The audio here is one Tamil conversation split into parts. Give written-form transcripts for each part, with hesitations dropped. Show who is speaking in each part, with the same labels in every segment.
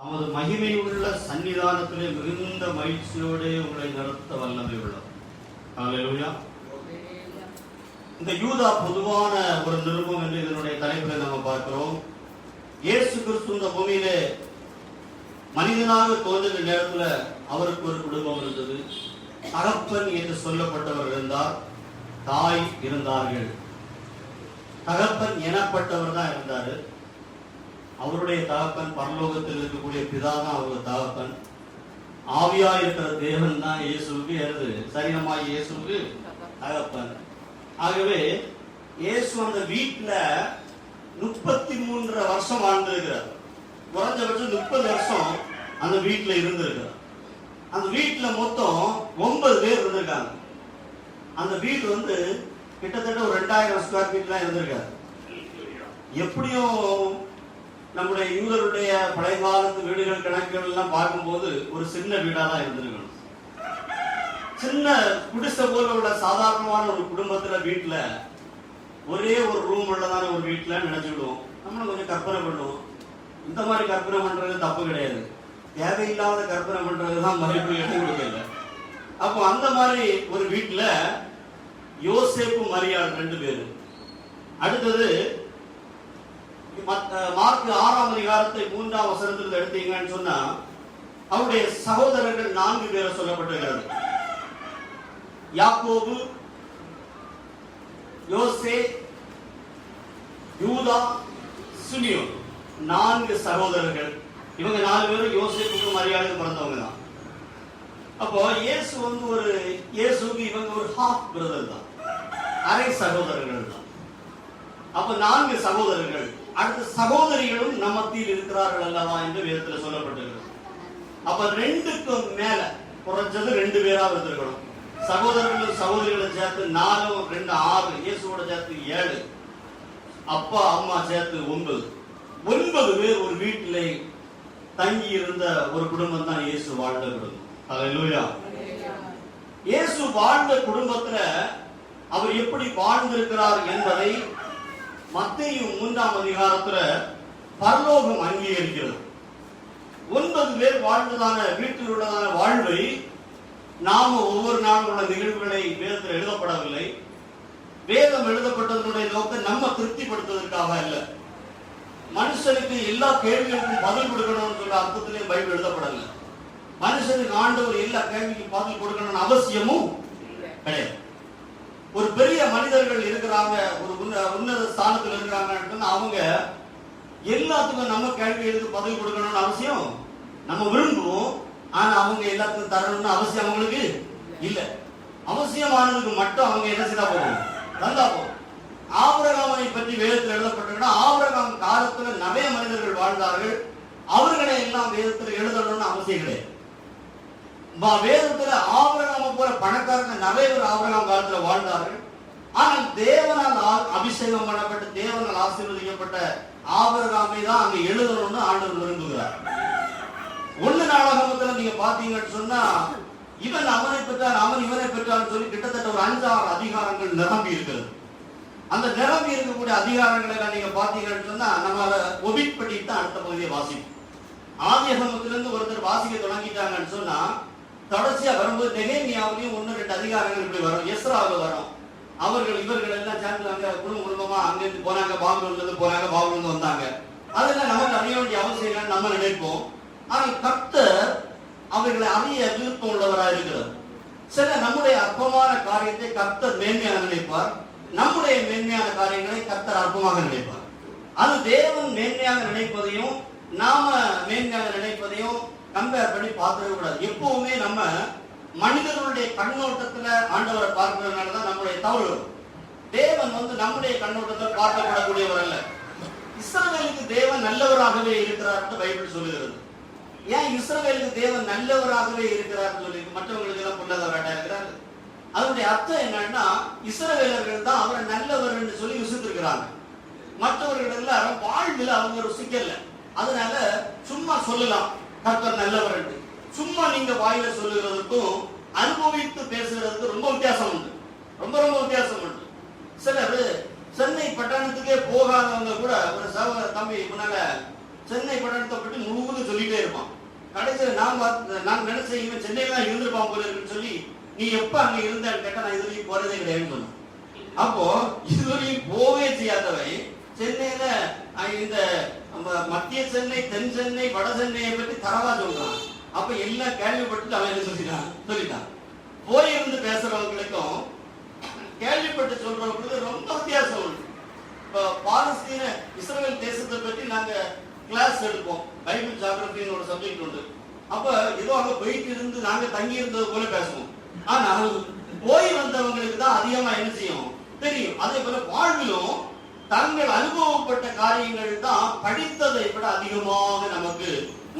Speaker 1: நமது மகிமையுள்ள சன்னிதானத்திலே மிகுந்த மகிழ்ச்சியோடு உங்களை நடத்த வல்லமை உள்ளது. ஹல்லேலூயா. இந்த யூதா பொதுவான ஒரு நிருபம் என்று இதனுடைய தலைப்பில் நம்ம பார்க்கிறோம். இயேசு கிறிஸ்து இந்த பூமியிலே மனிதனாக தோன்றின நேரத்தில் அவருக்கு ஒரு குடும்பம் இருந்தது. தகப்பன் என்று சொல்லப்பட்டவர் இருந்தார், தாய் இருந்தார்கள். தகப்பன் எனப்பட்டவர் தான் இருந்தாரு. அவருடைய தகப்பன் பரலோகத்தில் இருக்கக்கூடிய பிதா தான் அவருடைய தகப்பன். ஆவியா இருக்கிற தேவன் தான் இயேசுவுக்கு எழுது, சரீரமாய் இயேசுவுக்கு தகப்பன். ஆகவே இயேசு அந்த வீட்டுல 33 வருஷம் வாழ்ந்திருக்கிறார். குறைஞ்சபட்சம் 30 வருஷம் அந்த வீட்டுல இருந்திருக்கிறார். அந்த வீட்டுல மொத்தம் 9 பேர் இருந்திருக்காங்க. அந்த வீடு கிட்டத்தட்ட ஒரு 2000 ஸ்கொயர் ஃபீட்லாம் இருந்திருக்காரு. எப்படியும் நம்முடைய யூதருடைய பழைய காலத்து வீடுகள் கணக்குகள் எல்லாம் பார்க்கும்போது ஒரு சின்ன வீடா தான் இருந்திருக்கணும். சின்ன குடிசை போல உள்ள சாதாரணமான ஒரு குடும்பத்துல வீட்டுல ஒரே ஒரு ரூம் உள்ளதான ஒரு வீட்டுல நினைச்சுக்கிடுவோம். நம்மளும் கொஞ்சம் கற்பனை பண்ணுவோம். இந்த மாதிரி கற்பனை பண்றது தப்பு கிடையாது. தேவையில்லாத கற்பனை பண்றதுதான் மதிப்பு எடுத்து கொடுக்கல. அப்போ அந்த மாதிரி ஒரு வீட்டுல யோசேப்பு மரியாள் 2 பேரு. அடுத்தது மார்க் 6ஆம் அதிகாரத்தை 3ஆம் வசனத்தில் எடுத்தீங்கன்னு சொன்னா அவருடைய சகோதரர்கள் 4 பேரை சொல்லப்பட்டிருக்கிறது. யாக்கோபு, யோசே, யூதா, சிமியோன் 4 சகோதரர்கள். இவங்க 4 பேரும் யோசேப்புக்கு மரியாதைக்கு பிறந்தவங்க தான். அப்போ இயேசுக்கு இவங்க ஒரு ஹாஃப் பிரதர் தான், அரை சகோதரர்கள் தான். அப்ப 4 சகோதரர்கள். அடுத்த சகோதரிகளும் நம்மத்தில் இருக்கிறார்கள் அல்லவா என்று வேதத்தில் சொல்லப்பட்டிருக்கிறது. அப்ப 2க்கும் மேல குறைஞ்சது 2 பேரா இருந்திருக்கணும். சகோதரர்களும் சகோதரிகளை சேர்த்து 4, 2, 6, இயேசுவோட சேர்த்து 7, அப்பா அம்மா சேர்த்து 9 பேர் ஒரு வீட்டிலே தங்கி இருந்த ஒரு குடும்பம் தான் இயேசு வாழ்ந்த குடும்பம். ஹல்லேலூயா. இயேசு வாழ்ந்த குடும்பத்துல அவர் எப்படி வாழ்ந்திருக்கிறார் என்பதை மத்தேயு 3ஆம் அதிகாரத்துல பரலோகம் அங்கீகரிக்கிறது. 9 பேர் வாழ்ந்ததான வீட்டில் உள்ளதான வாழ்வை நாம ஒவ்வொரு நாளும் உள்ள நிகழ்வுகளை வேதத்தில் எழுதப்படவில்லை. வேதம் எழுதப்பட்டதனுடைய நோக்கம் நம்ம திருப்திப்படுத்துவதற்காக அல்ல. மனுஷனுக்கு எல்லா கேள்விகளுக்கும் பதில் கொடுக்கணும்னு சொல்ற அர்த்தத்திலே பைபிள் எழுதப்படல. மனுஷனுக்கு ஆண்டவர் எல்லா கேள்விக்கும் பதில் கொடுக்கணும்னு அவசியமும் கிடையாது. ஒரு பெரிய மனிதர்கள் இருக்கிறாங்க, ஒரு உன்னத ஸ்தானத்தில் இருக்கிறாங்க, அவங்க எல்லாத்துக்கும் நம்ம கேள்விகளுக்கு பதில் கொடுக்கணும்னு அவசியம் நம்ம விரும்புவோம். ஆனா அவங்க எல்லாத்துக்கும் தரணும்னு அவசியம் அவங்களுக்கு இல்ல. அவசியமானதுக்கு மட்டும் அவங்க என்ன செய்தா போகும், தந்தா போகும். ஆபிரகாமை பற்றி வேதத்தில் எழுதப்பட்டிருக்கா, ஆபிரகாம் காலத்துல நிறைய மனிதர்கள் வாழ்ந்தார்கள். அவர்களை எல்லாம் வேதத்தில் எழுதணும்னு அவசியம் கிடையாது. வேதத்துல ஆபிரகாமை போல பணக்காரங்க நிறைய பேர் ஆபிரகாம் காலத்துல வாழ்ந்தார்கள். ஆனால் தேவனால் அபிஷேகம் பண்ணப்பட்ட, தேவனால் ஆசீர்வதிக்கப்பட்ட ஆபிரகாமை தான் அங்க எழுதணும்னு ஆண்டவர் விரும்புகிறார். 1 நாளாகமத்துல நீங்க பாத்தீங்கன்னு சொன்னா இவன் அவனை பெற்றான், அவன் இவனை பெற்றான்னு சொல்லி கிட்டத்தட்ட ஒரு 5-6 அதிகாரங்கள் நிரம்பி இருக்கிறது. அந்த நிரம்பி இருக்கக்கூடிய அதிகாரங்களை நீங்க பாத்தீங்கன்னு சொன்னா நம்ம அதை ஒபிட் பண்ணிட்டு தான் அடுத்த பகுதியை வாசிப்போம். ஆதியாகமத்திலிருந்து ஒருத்தர் வாசிக்க தொடங்கிட்டாங்கன்னு சொன்னா தொடர்ச்சியா வரும்போது நெகேமியாவிலையும் 1-2 அதிகாரங்கள் இப்படி வரும், எஸ்ராவில் வரும். அவர்கள் இவர்கள் எல்லாம் சேர்ந்து அங்க குடும்பமா அங்கிருந்து போனாங்க, பாபுலோன்ல இருந்து போனாங்க, பாபுலோன்ல வந்தாங்க. அதெல்லாம் நமக்கு அறிய வேண்டிய அவசியம் நம்ம நினைப்போம். ஆனால் கர்த்தர் அவர்களை அறிய விருப்பம் உள்ளவராக இருக்கிறார். சில நம்முடைய அற்பமான காரியத்தை கர்த்தர் மேன்மையாக நினைப்பார், நம்முடைய மேன்மையான காரியங்களை கர்த்தர் அற்பமாக நினைப்பார். அது தேவன் மேன்மையாக நினைப்பதையும் நாம மேன்மையாக நினைப்பதையும் கம்பேர் பண்ணி பார்க்கவே கூடாது. எப்பவுமே நம்ம மனிதர்களுடைய கண்ணோட்டத்துல ஆண்டவரை பார்க்கிறதுனாலதான் நம்முடைய தவறு. தேவன் நம்முடைய கண்ணோட்டத்தில் பார்க்கப்படக்கூடியவர் அல்ல. இஸ்ரவேலுக்கு தேவன் நல்லவராகவே இருக்கிறார் என்று பைபிள் சொல்லுகிறது. ஏன் இஸ்ரவேலுக்கு தேவன் நல்லவராகவே இருக்கிறார் சொல்லி மற்றவங்களுக்கு எல்லாம் பொல்லாதவராக இருக்கிறார்? அதனுடைய அர்த்தம் என்னன்னா, இஸ்ரவேலர்கள் தான் அவரை நல்லவர் என்று சொல்லி ருசித்திருக்கிறாங்க. மற்றவர்கள் எல்லாரும் வாழ்வில் அவங்க ருசிக்கல. அதனால சும்மா சொல்லலாம் கர்த்தர் நல்லவர் என்று. சும்மா நீங்க வாயில சொல்லுகிறதுக்கும் அனுபவித்து பேசுகிறதுக்கு ரொம்ப வித்தியாசம் உண்டு, ரொம்ப வித்தியாசம் உண்டு. சிலர் சென்னை பட்டணத்துக்கே போகாதவங்க கூட ஒரு சகோதர தம்பி முன்னால சென்னை பட்டணத்தை பற்றி முழுவதும் சொல்லிட்டே இருப்பான். கடைசியில் நான் நினைச்சேன் இவன் சென்னையில தான் இருந்திருப்பான் போல இருக்குன்னு சொல்லி, நீ எப்ப அங்க இருந்தான்னு கேட்டா நான் இதுவரையும் போறதே கிடையாதுன்னு சொன்னேன். அப்போ இதுவரையும் போவே செய்யாதவை சென்னையில இந்த மத்திய சென்னை, தென் சென்னை, வட சென்னையை பற்றி தரவா சொல்றான். அப்ப எல்லாம் கேள்விப்பட்டு அவன் என்ன சொல்லிட்டான். போயிருந்து பேசுறவங்களுக்கும் கேள்விப்பட்டு சொல்றவங்களுக்கு ரொம்ப வித்தியாசம் உண்டு. இப்போ பாலஸ்தீன இஸ்ரேல் தேசத்தை பற்றி நாங்க கிளாஸ் எடுப்போம். பைபிள் ஜியோகிராஃபின்னு ஒரு சப்ஜெக்ட் உண்டு. அப்ப ஏதோ அங்க போயிட்டு இருந்து நாங்க தங்கி இருந்தது போல பேசுவோம். ஆனால் போய் வந்தவங்களுக்கு தான் அதிகமா என்ன செய்யும் தெரியும். அதே போல வாழ்விலும் தங்கள் அனுபவப்பட்ட காரியங்கள் தான் படித்ததை விட அதிகமாக நமக்கு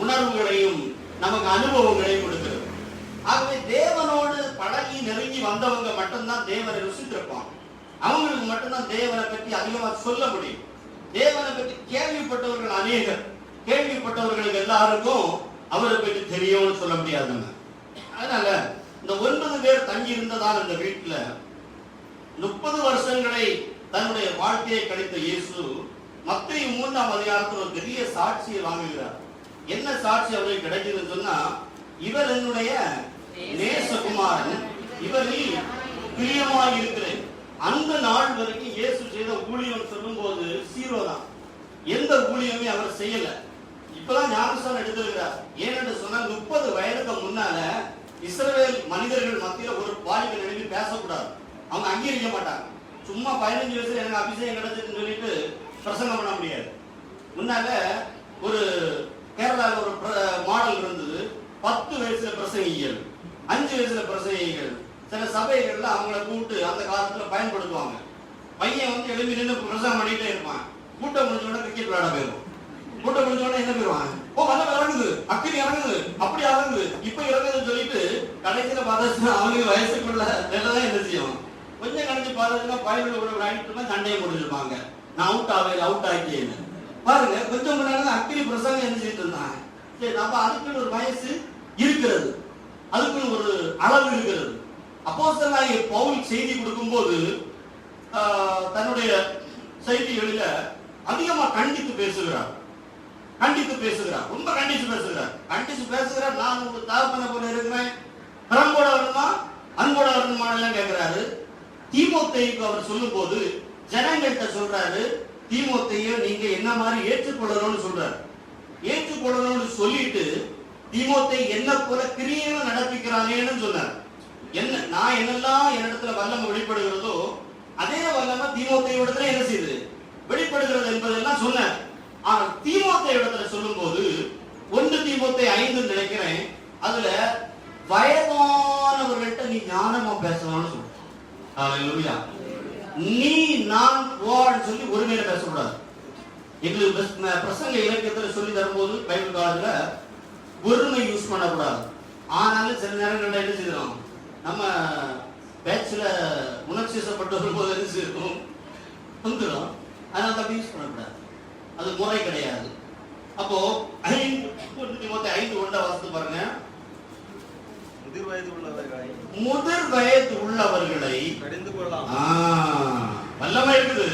Speaker 1: உணர்வுகளையும் நமக்கு அனுபவங்களையும் கொடுக்கிறது. ஆகவே தேவனோடு பழகி நெருங்கி வந்தவங்க மட்டும்தான் தேவனை ருசித்திருப்பாங்க. அவங்களுக்கு மட்டும்தான் தேவனை பற்றி அதிகமா சொல்ல முடியும். தேவனை பற்றி கேள்விப்பட்டவர்கள் அநேகர், கேள்விப்பட்டவர்களுக்கு எல்லாருக்கும் அவரை பற்றி தெரியும்னு சொல்ல முடியாதுங்க. அதனால இந்த 9 பேர் தங்கி இருந்ததால் இந்த வீட்டுல 30 வருஷங்களை தன்னுடைய வாழ்க்கையை கழித்த இயேசு மத்தேயு 3ஆம் அதிகாரத்தில் ஒரு பெரிய சாட்சியை வாங்குகிறார். என்ன சாட்சி அவருக்கு கிடைக்குதுன்னு சொன்னா, இவர் என்னுடைய நேசகுமாரன், இவரில் பிரியமாய் இருக்கிறேன். அந்த நாள் வரைக்கும் இயேசு செய்த ஊழியம் சொல்லும் போது 0 தான். எந்த ஊழியமே அவர் செய்யல. இப்பதான் ஞானஸ்நானம் எடுத்திருக்கிறார். ஏனென்று சொன்னால் 30 வயதுக்கு முன்னால இஸ்ரவேல் மனிதர்கள் மத்தியில ஒரு வாலிபன் எழுப்பி பேசக்கூடாது. அவங்க அங்கீகரிக்க மாட்டாங்க. சும்மா 15 வயசுல எனக்கு அபிஷேகம் கிடைச்சதுன்னு சொல்லிட்டு பிரசங்கம் பண்ண முடியாது. முன்னால ஒரு கேரளாவில் ஒரு மாடல் இருந்தது. 10 வயசுல பிரசங்கிகள், 5 வயசுல பிரசங்கிகள். சில சபைகள்ல அவங்கள கூப்பிட்டு அந்த காலத்துல பயன்படுத்துவாங்க. பையன் வந்து எழுப்பி நின்று பிரசங்கம் பண்ணிட்டே இருப்பான். கூட்டம் முடிஞ்சோட கிரிக்கெட் விளையாட போயிடும். கூட்டம் முடிஞ்சோட என்ன போயிடுவாங்க, ஓ வல்ல இறங்குது, அக்கினி இறங்குது, அப்படி இறங்குது, இப்ப இறங்குதுன்னு சொல்லிட்டு கடைசியில பார்த்தா அவங்களுக்கு வயசுக்குள்ள தான் என்ன செய்யும். கொஞ்சம் கழிச்சு பார்த்ததுன்னா பயனுள்ள ஒரு விளையாட்டு சண்டையை முடிச்சிருப்பாங்க. நான் அவுட் ஆகிட்டேன்னு பாருங்க. கொஞ்சம் முன்னாடி அக்கினி பிரசங்கம் என்ன செய்யிட்டு இருந்தாங்க. சரி, நம்ம அதுக்குன்னு ஒரு வயசு இருக்கிறது, அதுக்குன்னு ஒரு அளவு இருக்கிறது. அப்போஸ்தலனாகிய பவுல் செய்தி கொடுக்கும் போது தன்னுடைய செய்திகளில அதிகமா கண்டித்து பேசுகிறார். ரொம்ப கண்டிச்சு பேசுகிறார். நான் உங்க தகப்பனை போல இருக்கிறேன், பரம்போட வரணுமா அன்போட வரணுமா எல்லாம் கேட்கிறாரு. தீமோத்தேயுக்கு அவர் சொல்லும் போது ஜனங்கள்கிட்ட சொல்றாரு, தீமோத்தேயை நீங்க என்ன மாதிரி ஏற்றுக்கொள்ளணும்னு சொல்றாரு. ஏற்றுக்கொள்ளணும்னு சொல்லிட்டு தீமோத்தேயு என்ன போல கிரியையை நடப்பிக்கிறானேன்னு சொன்னார். நான் என்னெல்லாம் என்னிடத்துல வல்லமை வெளிப்படுகிறதோ அதே வல்லமை தீமோத்தேயு இடத்துல என்ன செய்யுது வெளிப்படுகிறது என்பதெல்லாம் சொன்னார். ஆனால் தீமோத்தேயு இடத்துல சொல்லும் போது 1 தீமோத்தேயு 5 நினைக்கிறேன், அதுல வயதானவர்கள்ட்ட நீ ஞானமா பேசணும்னு சொல்ற. ஹல்லேலூயா. நீ நான் போன்னு சொல்லி ஒருமையில பேசக்கூடாது. எங்களுக்கு பிரசங்க இலக்கியத்துல சொல்லி தரும்போது பைபிள் காலத்துல ஒருமை யூஸ் பண்ணக்கூடாது. ஆனாலும் சில நேரங்கள்ல என்ன செய்யறோம், நம்ம பேச்சுல உணர்ச்சிசப்பட்டு வரும்போது என்ன செய்யணும் வந்துடும். அதனால அப்படி யூஸ் பண்ணக்கூடாது, அது முறை கிடையாது. அப்போ 5:1 வாசித்து பாருங்க. முதிர் வயது உள்ளவர்களை கடிந்து கொள்ளலாம். வல்லமை இருக்குது,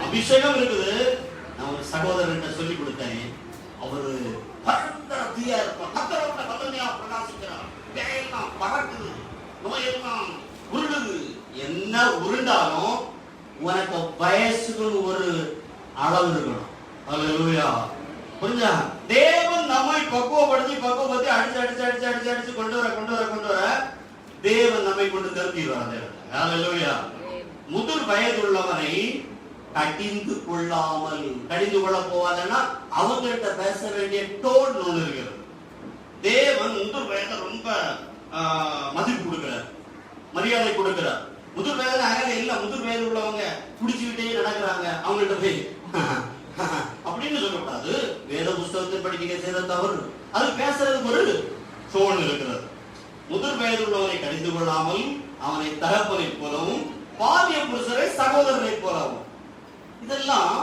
Speaker 1: அபிஷேகம் இருக்குது. நான் ஒரு சகோதரன் சொல்லி கொடுத்தேன். அவரு தீயா இருப்பான், பிரகாசிக்கிறார், வேகெல்லாம் பறக்குது, நோயெல்லாம் உருளுது. என்ன உருண்டாலும் உனக்கு வயசுக்கு ஒரு அளவு இருக்கணும். ஹல்லேலூயா. புரிஞ்சா? தேவன் நம்மை பக்குவப்படுத்தி அடிச்சு கொண்டு வர தேவன் நம்மை கொண்டு நிறுத்திடுவார். ஹல்லேலூயா. முதிர் வயது உள்ளவனை கடிந்து கொள்ள போவாங்கன்னா அவங்கள்ட்ட பேச வேண்டிய டோன் ஒன்று இருக்கிறது. தேவன் முதிர் வயதை ரொம்ப மதிப்பு கொடுக்கிறார், மரியாதை கொடுக்கிறார். முதிர் வயதுல இல்ல, முதிர் வயது உள்ளவங்க குடிச்சுக்கிட்டே நடக்கிறாங்க, அவங்கள்ட்ட போய் அப்படின்னு சொல்லக்கூடாது. வேத புஸ்தகத்தை படிக்க செய்த தவறு, அது பேசுறதுக்கு ஒரு டோன் இருக்கிறது. முதிர் வயது உள்ளவரை கடிந்து கொள்ளாமல் அவனை தகப்பனை போலவும் பாலிய புருஷரை சகோதரரை போலவும். இதெல்லாம்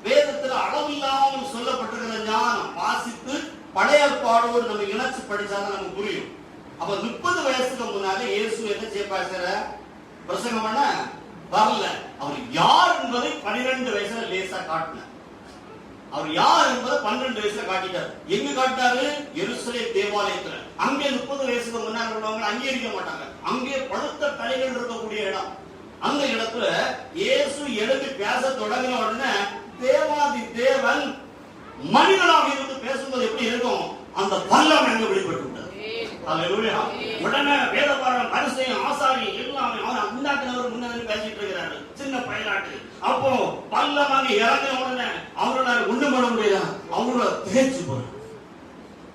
Speaker 1: வேதத்தில் அளவில்லாமல் சொல்லப்பட்டிருக்கிற ஞானம். வாசித்து பழைய பாடோடு நம்ம இணைச்சு படிச்சாதான் நமக்கு புரியும். அப்ப 30 வயசுக்கு முன்னாலே இயேசு என்ன செய்ய பேசுற பிரசங்கம் பண்ண வரல. அவர் யார் என்பதை 12 வயசுல லேசா காட்டினார். அவர் யார் என்பதை 12 வயசுல காட்டிட்டார். எங்க காட்டிட்டாரு? எருசலேம் தேவாலயத்துல. அங்கே 30 வயசுக்கு முன்னாடி உள்ளவங்க அங்கீகரிக்க மாட்டாங்க. அங்கே பழுத்த தலைகள் இருக்கக்கூடிய இடம். அந்த இடத்துல இயேசு எழுதி பேச தொடங்கின உடனே தேவாதி தேவன் மனிதனாக இருந்து பேசும்போது எப்படி இருக்கும்? அந்த பல்லம் எங்க வெளிப்பட்டு விட்டது. அல்லேலூயா. உடனே வேதபாரகம் பரிசேயன் ஆசாரியன் எல்லாமே அவன் உண்டாக்குனவர் முன்னாடி பேசிட்டு இருக்கிறாரு, சின்ன பையனாட்டு. அப்போ பல்லம் அங்க இறங்கின உடனே அவரோட ஒண்ணு பண்ண முடியல, அவரோட தேய்ச்சி போற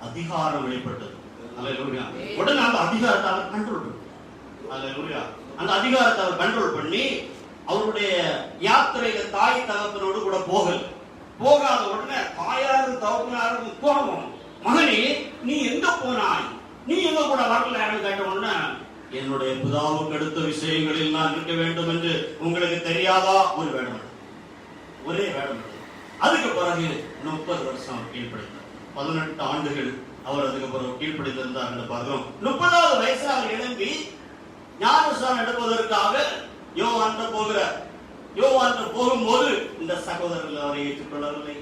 Speaker 1: அதிகாரம் வெளிப்பட்டது. அல்லேலூயா. உடனே அந்த அதிகாரத்தை அவர் கண்ட்ரோல் பண்ணி, அல்லேலூயா, அந்த அதிகாரத்தை அவர் கண்ட்ரோல் பண்ணி அவருடைய யாத்திரையில தாய் தகப்பனோடு கூட போகாத உடனே தாயாரும் தகப்பனாரும் கோபம், மகனே நீ எங்க போனாய், நீ எங்க கூட வரல கேட்ட உடனே, என்னுடைய பிதாவுக்கு அடுத்த விஷயங்களில் நான் இருக்க வேண்டும் என்று உங்களுக்கு தெரியாதா? ஒரு வேடம், ஒரே வேடம். அதுக்கு பிறகு 30 வருஷம் அவர் கீழ்ப்படித்தார். 18 ஆண்டுகள் அவர் அதுக்கு பிறகு கீழ்ப்படித்திருந்தார் என்று பார்க்கிறோம். 30வது வயசுல அவர் எழும்பி ஞானஸ்நானம் எடுப்பதற்காக யோவான் போகிறார். யோவான் போகும்போது இந்த சகோதரர்கள் அவரை ஏற்றுக்கொள்ளவில்லை.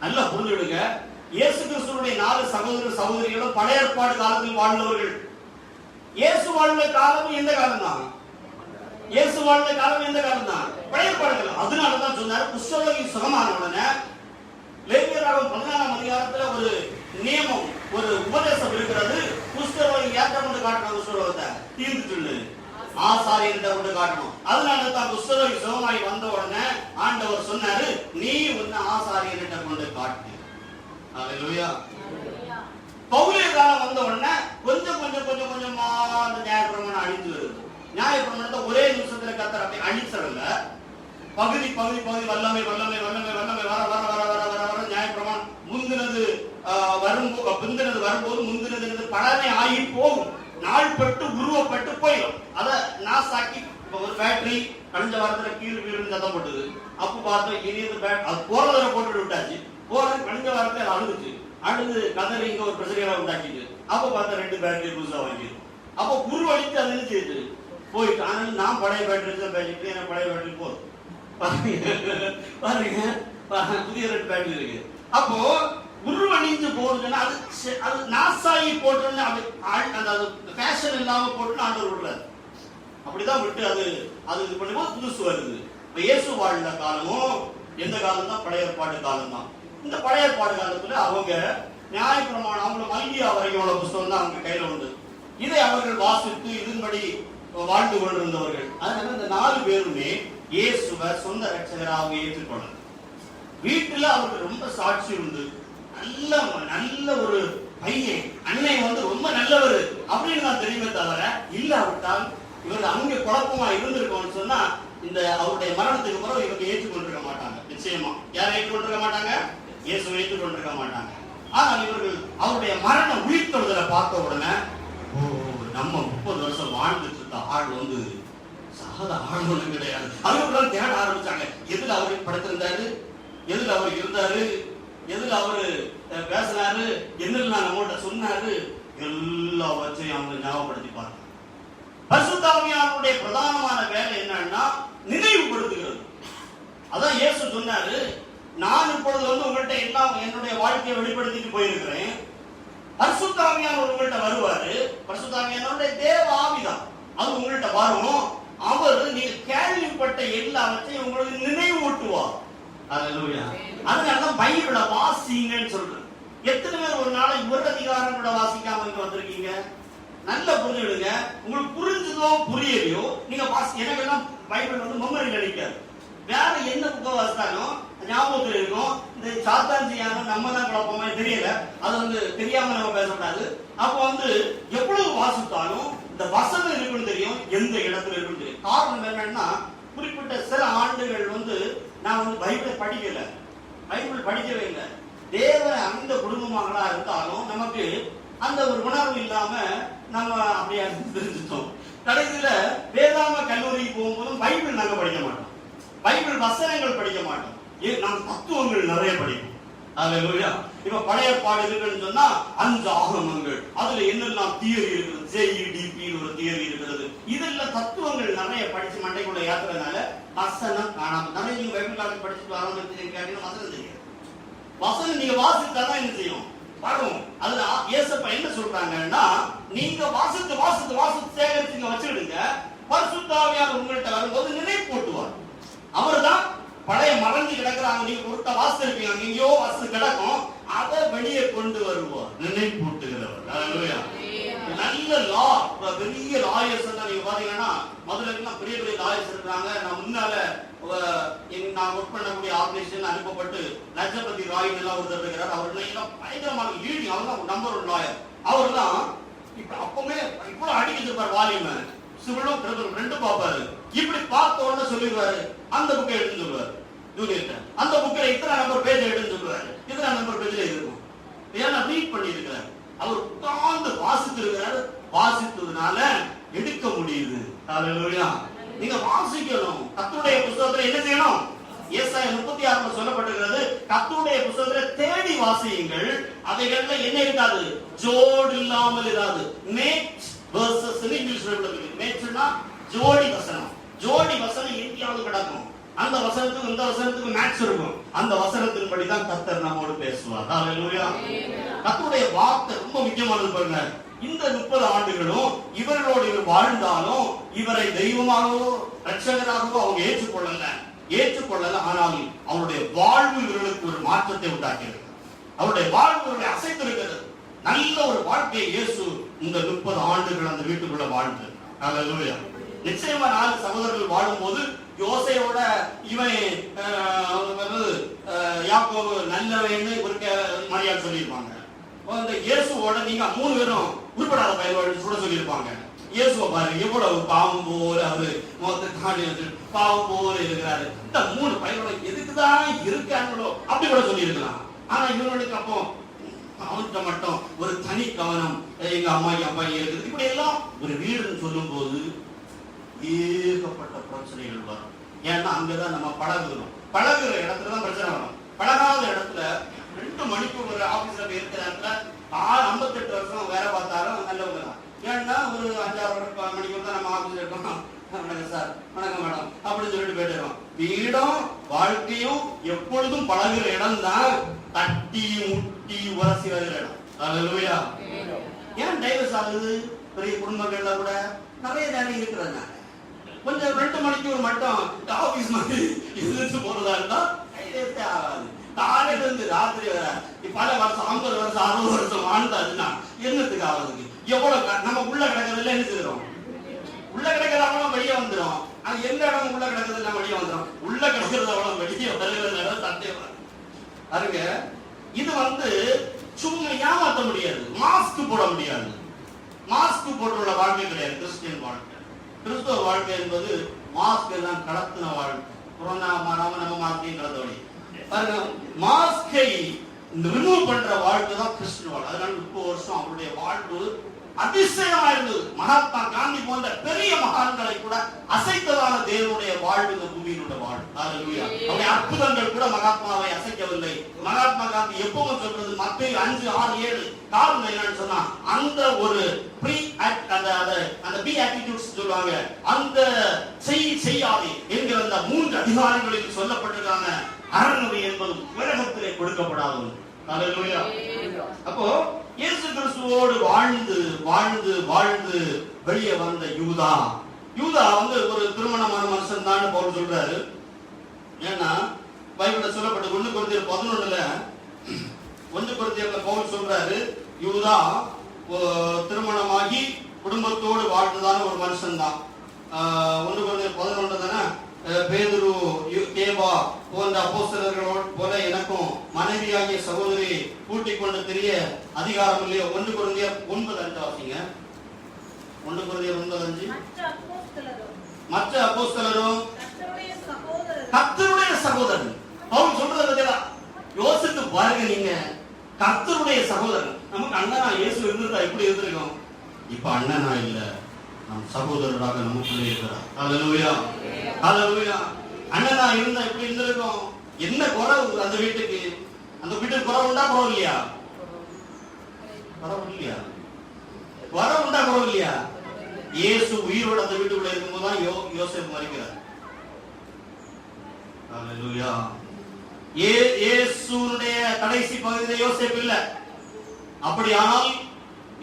Speaker 1: நல்லா புரிஞ்சுடுங்க, இயேசு கிறிஸ்துவினுடைய 4 சகோதர சகோதரிகளும் பழைய ஏற்பாடு காலத்தில் வாழ்ந்தவர்கள். இயேசு வாழ்ந்த காலமும் எந்த காலம் தான்? இயேசு வாழ்ந்த காலம் எந்த காலம் தான்? பழைய ஏற்பாடு காலம். அதனாலதான் சொன்னார், குஷ்டரோகி சுகமான உடனே லேவியராகமம் 14ஆம் அதிகாரத்துல ஒரு நியமம், ஒரு உபதேசம் இருக்கிறது. குஷ்டரோகி ஏற்ற கொண்டு காட்டணும், குஷ்டரோகத்தை தீர்ந்துட்டு ஆசாரியர்கிட்ட கொண்டு காட்டணும். அதனால தான் குஷ்டரோகி சுகமாய் வந்த உடனே ஆண்டவர் சொன்னாரு, நீ உன்னை ஆசாரியர்கிட்ட கொண்டு காட்டு. அல்லேலூயா. பவுலிய காலம் வந்த உடனே கொஞ்சம் கொஞ்சமா அந்த நியாயப்பிரமாணம் அழிஞ்சு வருது. நியாயப்பிரமாணத்தை ஒரே நிமிஷத்துல கர்த்தர் அப்படி அழிச்சறல, பகுதி வல்லமை வர நியாயப்பிரமாணம் முந்தினது வரும்போது முந்தினது பழமை ஆகி போகும், நாள்பட்டு உருவப்பட்டு போயிடும். அத நாசாக்கி ஒரு ஃபேக்டரி கழிஞ்ச வாரத்துல கீழ் சத்தம் போட்டுது. அப்ப பார்த்தோம் இனி அது போறதை போட்டு விட்டாச்சு. போறது கழிஞ்ச வாரத்துல அழுது கதறி இங்க ஒரு பிரச்சனைகளை உண்டாக்கிட்டு, அப்ப பார்த்தா 2 பேட்டரி புதுசா வாங்கிடும். அப்ப உருவடித்து அது செய்து போயிட்டு. ஆனால் நான் பழைய பேட்டரி தான் பேசிட்டு, எனக்கு பழைய பேட்டரி போதும் பாருங்க, புதிய 2 பேட்டரி இருக்கு. அப்போ உருவணிஞ்சு போடுதுன்னா அது நாசாயி போட்டோன்னு அது ஃபேஷன் இல்லாம போட்டுன்னு ஆண்டவர் விடுறாரு. அப்படிதான் விட்டு அது இது பண்ணும்போது புதுசு வருது. இப்ப இயேசு வாழ்ந்த காலமும் எந்த காலம் தான்? பழைய ஏற்பாடு காலம் தான். இந்த பழைய ஏற்பாடு காலத்துல அவங்க நியாயப்பிரமாணம், அவங்க மல்கியா வரையோட புத்தகம் தான் அவங்க கையில உண்டு. இதை அவர்கள் வாசித்து இதன்படி வாழ்ந்து கொண்டிருந்தவர்கள். அதனால இந்த 4 பேருமே இயேசுவை சொந்த ரட்சகராக ஏற்றுக்கொண்டார். வீட்டுல அவருக்கு ரொம்ப சாட்சி உண்டு. நல்ல ஒரு பையன், அன்னை ரொம்ப நல்லவர் அப்படின்னு நான் தெரியுமே தவிர, இல்லாவிட்டால் இவர் அங்க குழப்பமா இருந்திருக்கோம்னு சொன்னா இந்த அவருடைய மரணத்துக்கு பிறகு இவங்க ஏற்றுக்கொண்டிருக்க மாட்டாங்க. நிச்சயமா யாரை ஏற்றுக்கொண்டிருக்க மாட்டாங்க? இயேசுவை ஏற்றுக்கொண்டிருக்க மாட்டாங்க. ஆனால் இவர்கள் அவருடைய மரணம் உயிர்த்தெழுதலை பார்த்த உடனே, நம்ம 30 வருஷம் வாழ்ந்துட்டு இருந்த ஆள் சாத ஆள் ஒண்ணு கிடையாது. அதுக்கப்புறம் தேட ஆரம்பிச்சாங்க. எதுல அவரு படுத்திருந்தாரு, எதுல அவர் இருந்தாரு, எதுல அவரு பேசினாரு, என்னெல்லாம் நம்மகிட்ட சொன்னாரு, எல்லாவற்றையும் அவங்க ஞாபகப்படுத்தி பார்த்தாங்க. பரிசுத்த ஆவியானவருடைய பிரதானமான வேலை என்னன்னா நினைவுபடுத்துகிறது. அதான் இயேசு சொன்னாரு, நான் இப்பொழுது உங்கள்கிட்ட எல்லாம் என்னுடைய வாழ்க்கையை வெளிப்படுத்திட்டு போயிருக்கிறேன். பரிசுத்த ஆவியானவர் உங்கள்கிட்ட வருவாரு. பரிசுத்த ஆவியானவருடைய தேவ ஆவிதான், அது உங்கள்கிட்ட வரும். அவர் நீங்க கேள்விப்பட்ட எல்லாவற்றையும் உங்களுக்கு நினைவூட்டுவார். அல்லேலூயா. அதனாலதான் பைபிளை வாசிங்கன்னு சொல்றேன். எத்தனை பேர் ஒரு நாளைக்கு ஒரு அதிகாரம் கூட வாசிக்காம இங்க வந்திருக்கீங்க? நல்லா புரிஞ்சுடுங்க. உங்களுக்கு புரிஞ்சதோ புரியலையோ நீங்க எனக்கெல்லாம் பைபிள் மெமரியில் நினைக்காது. வேற என்ன புக்கை வாசித்தாலும் ஞாபகத்தில் இருக்கும். இந்த சாத்தான்சியான நம்ம தான் குழப்பமா தெரியல, அது தெரியாம நம்ம பேசக்கூடாது. அப்போ எவ்வளவு வாசித்தாலும் இந்த வசனம் இருக்குன்னு தெரியும், எந்த இடத்துல இருக்குன்னு தெரியும். காரணம் என்னன்னா, குறிப்பிட்ட சில ஆண்டுகள் நான் பைபிளை படிக்கல, பைபிள் படிக்கவே இல்லை. தேவ அந்த குடும்பமாங்களா இருந்தாலும் நமக்கு அந்த ஒரு உணர்வு இல்லாம நம்ம அப்படியே தெரிஞ்சுட்டோம். கடைசியில வேதாம கல்லூரிக்கு போகும்போதும் பைபிள் நாங்க படிக்க மாட்டோம், பைபிள் வசனங்கள் படிக்க மாட்டோம், நாம் தத்துவங்கள் நிறைய படிப்போம். அல்லேலூயா. இப்ப பழைய பாடு இருக்குன்னு சொன்னா 5 ஆகமங்கள், அதுல என்னெல்லாம் தியரி இருக்குது, JEDP ஒரு தியரி இருக்கிறது. இதெல்லாம் தத்துவங்கள் நிறைய படிச்சு மண்டைக்குள்ள ஏத்துறதுனால வசனம் காணாம. நிறைய பைபிள் காலேஜ் படிச்சுட்டு ஆரம்பிச்சு கேட்டீங்கன்னா வசனம் தெரியாது. வசனம் நீங்க வாசித்தாதான் என்ன செய்யும், வரும். அதுல இயேசப்பா என்ன சொல்றாங்கன்னா, நீங்க வாசித்து வாசித்து வாசித்து சேகரிச்சு வச்சிடுங்க, பரிசுத்த ஆவியானவர் உங்கள்கிட்ட வரும்போது நினைவு போட்டுவார். அவர்தான் பழைய மறைஞ்சு கிடக்குறாங்க, நீங்க ஒருத்த வாசிச்சிருப்பீங்க, எங்கேயோ வாசி கிடக்கும், அதை வெளியே கொண்டு வருவார், நினைவு போட்டுகிறவர். அல்லேலூயா. நல்ல லா, பெரிய லாயர்ஸ் எல்லாம் நீங்க பாத்தீங்கன்னா, முதல்ல பெரிய பெரிய லாயர்ஸ் இருக்காங்க. நான் முன்னால நான் ஒர்க் பண்ணக்கூடிய ஆர்கனைசேஷன் அனுப்பப்பட்டு லட்சபதி ராய் எல்லாம் ஒருத்தர் இருக்கிறார். அவர் எல்லாம் பயங்கரமான லீடிங், அவர் தான் நம்பர் 1 லாயர். அவர் தான் இப்ப அப்பவே இவ்வளவு அடிக்கிட்டு வால்யூம் சிவனும் பிரதரும் ரெண்டு பாப்பாரு. இப்படி பார்த்த உடனே சொல்லிடுவாரு, அந்த புக்கை எடுத்து சொல்லுவாரு ஜூனியர்ட்ட, அந்த புக்கை இத்தனை நம்பர் பேஜ் எடுத்து சொல்லுவாரு, இத்தனை நம்பர் பேஜ்ல இருக்கும். ஏன்னா ரீட் பண்ணி இருக்கிறார், அவர் உட்கார்ந்து வாசித்து இருக்கிறாரு. வாசித்ததுனால எடுக்க முடியுது. அல்லேலூயா. நீங்க வாசிக்கணும். கர்த்தருடைய புத்தகத்துல என்ன செய்யணும்? ஏசாயா 36 சொல்லப்பட்டிருக்கிறது, கர்த்தருடைய புத்தகத்துல தேடி வாசியுங்கள், அவைகள்ல என்ன இருக்காது, ஜோடு இல்லாமல் இராது. மேட்ச் வெர்சஸ் இங்கிலீஷ்ல இருக்கு. மேட்ச்னா ஜோடி வசனம். ஜோடி வசனம் எங்கேயாவது கிடக்கும், அந்த வசனத்துக்கு இந்த வசனத்துக்கு மேட்ச் இருக்கும். அந்த வசனத்தின்படி தான் கர்த்தர் நம்மோடு பேசுவார். அல்லேலூயா. கர்த்தருடைய வார்த்தை ரொம்ப முக்கியமானது. பாருங்க, இந்த 30 ஆண்டுகளும் இவர்களோடு இவர் வாழ்ந்தாலும் இவரை தெய்வமாகவோ ரட்சகராகவோ அவங்க ஏற்றுக்கொள்ளல. ஆனால் அவருடைய வாழ்வு இவர்களுக்கு ஒரு மாற்றத்தை உண்டாக்கிறது. அவருடைய வாழ்வு இவர்களை அசைத்திருக்கிறது. நல்ல ஒரு வாழ்க்கையை இயேசு இந்த 30 ஆண்டுகள் அந்த வீட்டுக்குள்ள வாழ்ந்து. அல்லேலூயா. நிச்சயமா 4 சகோதரர்கள் வாழும்போது யோசேயோட இவன் யாக்கோபு நல்லவன்னு மரியாதை சொல்லியிருப்பாங்க. இந்த இயேசுவோட நீங்க 3 பேரும் உருப்படாத பயன்படுத்தி கூட சொல்லியிருப்பாங்க. இயேசுவை பாரு, எவ்வளவு பாவம் போல அவரு பாவம் போல இருக்கிறாரு. இந்த 3 பையனோட எதுக்குதான் இருக்காங்களோ அப்படி கூட சொல்லியிருக்கலாம். ஆனா இவர்களுக்கு அப்போ அவன்கிட்ட மட்டும் ஒரு தனி கவனம், எங்க அம்மா அப்பா இருக்குது. இப்படி எல்லாம் ஒரு வீடுன்னு சொல்லும் போது ஏகப்பட்ட பிரச்சனைகள் வரும். ஏன்னா அங்கதான் நம்ம பழகுற இடத்துல தான் பிரச்சனை வரும். பழகாத இடத்துல 2 மணிக்கு ஒரு ஆபீஸ்ல இருக்கிற இடத்துல 58 வருஷம் வேலை பார்த்தாலும் நல்லவங்க தான். ஏன்னா ஒரு 5-6 மணிக்கு தான் நம்ம ஆபீஸ்ல இருக்கோம், வணக்கம் சார், வணக்கம் மேடம் அப்படின்னு சொல்லிட்டு போயிட்டு வீடும் வாழ்க்கையும் எப்பொழுதும் பழகுற இடம் தான் தட்டி முட்டி உரசி வருகிற இடம். அல்லேலூயா. ஏன் டைவர்ஸ் ஆகுது? பெரிய குடும்பங்கள்ல கூட நிறைய நேரம் இருக்கிறதுனால கொஞ்சம் 2 மணிக்கு ஒரு மட்டும் ஆபீஸ் மாதிரி இருந்துட்டு போறதா இருந்தா டைவர்ஸே ஆகாது. காலையில இருந்து ராத்திரி வர பல வருஷம் 50 வருஷம் 60 வருஷம் வாழ்ந்தாச்சுன்னா என்னத்துக்கு ஆகுதுக்கு? எவ்வளவு நம்ம உள்ள கிடக்கிறதுல என்ன செய்யறோம்? உள்ள கிடக்கிறவங்களும் வெளியே வந்துடும். அது எந்த இடம் உள்ள கிடக்கிறதுல வெளியே வந்துடும். உள்ள கிடக்கிறதவங்களும் வெளியே வருகிறதுனால சந்தேகம் பாருங்க. இது சும்மா ஏமாற்ற முடியாது, மாஸ்க் போட முடியாது. மாஸ்க் போட்டுள்ள வாழ்க்கை கிடையாது கிறிஸ்டியன் வாழ்க்கை. கிறிஸ்தவ வாழ்க்கை என்பது மாஸ்க் எல்லாம் கடத்தின வாழ்க்கை. கொரோனா மாறாம நம்ம மாஸ்கையும் கடத்தவழி பாருங்க. மாஸ்கை ரிமூவ் பண்ற வாழ்க்கை தான் கிறிஸ்டியன் வாழ்க்கை. அதனால 30 வருஷம் அவருடைய வாழ்வு அதிசயமா இருந்தது. மகாத்மா காந்தி போன்ற பெரிய மகான்களை கூட அசைத்ததான தேவனுடைய வாழ்வு இந்த பூமியினுடைய வாழ்வு. அல்லேலூயா. அவருடைய அற்புதங்கள் கூட மகாத்மாவை அசைக்கவில்லை. மகாத்மா காந்தி எப்பவும் சொல்றது மத்தேயு 5:6-7 காரணம் என்னன்னு சொன்னா, அந்த ஒரு அந்த பி ஆட்டிட்யூட்ஸ் சொல்லுவாங்க, அந்த செய்யாதே என்கிற அந்த 3 அதிகாரங்களில் சொல்லப்பட்டிருக்காங்க. அறநெறி என்பது உலகத்திலே கொடுக்கப்படாதது. அல்லேலூயா. அப்போ இயேசு கிறிஸ்துவோடு வாழ்ந்து வாழ்ந்து வாழ்ந்து வெளியே வந்த யூதா ஒரு திருமணமான மனுஷன் தான் பவுல் சொல்றாரு. ஏன்னா பைபிள்ல சொல்லப்பட்ட 1 கொரிந்தியர் 11 1 கொரிந்தியர்ல பவுல் சொல்றாரு, யூதா திருமணமாகி குடும்பத்தோடு வாழ்ந்ததான ஒரு மனுஷன் தான். 1 கொரிந்தியர் 11 தானே. பேதுரு, கேபா போன்ற அப்போஸ்தலர்களோடு போல எனக்கும் மனைவியாகிய சகோதரி கூட்டிக் கொண்டு தெரிய அதிகாரம் இல்லையோ. 1 கொரிந்தியர் 9:5 வாசிங்க. 1 கொரிந்தியர் 9:5. மற்ற அப்போஸ்தலரும் கர்த்தருடைய சகோதரன். பவுல் சொல்றது யோசித்து பாருங்க. நீங்க கர்த்தருடைய சகோதரன். நமக்கு அண்ணனா இயேசு இருந்திருந்தா எப்படி இருந்திருக்கும்? இப்ப அண்ணனா இல்ல, நம் சகோதரராக நமக்குள்ளே இருக்கிறார். அல்லேலூயா. அல்லேலூயா. அண்ணனா இருந்தா எப்படி இருந்திருக்கும்? என்ன குறை அந்த வீட்டுக்கு? அந்த வீட்டுக்கு குறை உண்டா குறை இல்லையா? குறை இல்லையா? குறை உண்டா குறை இல்லையா? இயேசு உயிரோட அந்த வீட்டுக்குள்ள இருக்கும்போது தான் யோசேப்பு மரிக்கிறார். அல்லேலூயா. இயேசுனுடைய கடைசி பகுதியில் யோசேப்பு இல்ல. அப்படியானால்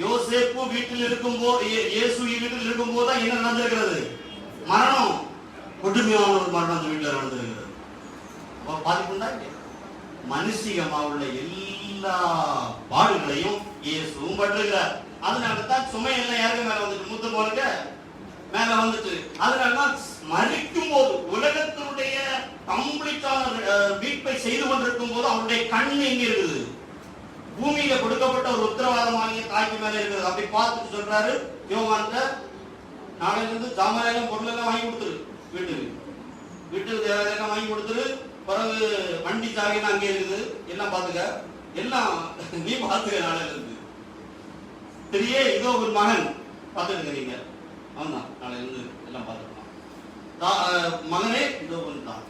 Speaker 1: யோசேப்பு வீட்டில் இருக்கும்போது, இயேசு வீட்டில் இருக்கும்போது தான் என்ன நடந்திருக்கிறது? மரணம், கொடுமையான ஒரு மரணம் அந்த வீட்டில் நடந்திருக்கிறது. பாதிப்புண்டா? மனுஷிகமா உள்ள எல்லா பாடுகளையும் இயேசுவும் பட்டிருக்கிறார். அதனாலதான் சுமையெல்லாம் யாருக்கு மேல வந்துட்டு? மூத்த போலுக்கு மேல வந்துட்டு. அதனாலதான் மறிக்கும் போது, உலகத்தினுடைய கம்ப்ளீட்டான மீட்பை செய்து கொண்டிருக்கும் போது அவருடைய கண் எங்க இருக்குது? பூமியில கொடுக்கப்பட்ட ஒரு உத்தரவாதமாகிய தாய்க்கு மேல இருக்குது. அப்படி பார்த்துட்டு சொல்றாரு யோவான்கிட்ட, நாளையில இருந்து ஜாமான் பொருள் எல்லாம் வாங்கி கொடுத்துரு, வீட்டுக்கு தேவையெல்லாம் வாங்கி கொடுத்துரு, பிறகு வண்டி சாவின்னு அங்கே இருக்குது, எல்லாம் பாத்துக்க, எல்லாம் நீ பாத்துக்க, நாளையில இருந்து சரியே. இதோ ஒரு மகன் பார்த்துருக்கிறீங்க, அவன் தான் நாளையில இருந்து எல்லாம் பார்த்துக்கலாம். மகனே இதோ ஒன்று தான்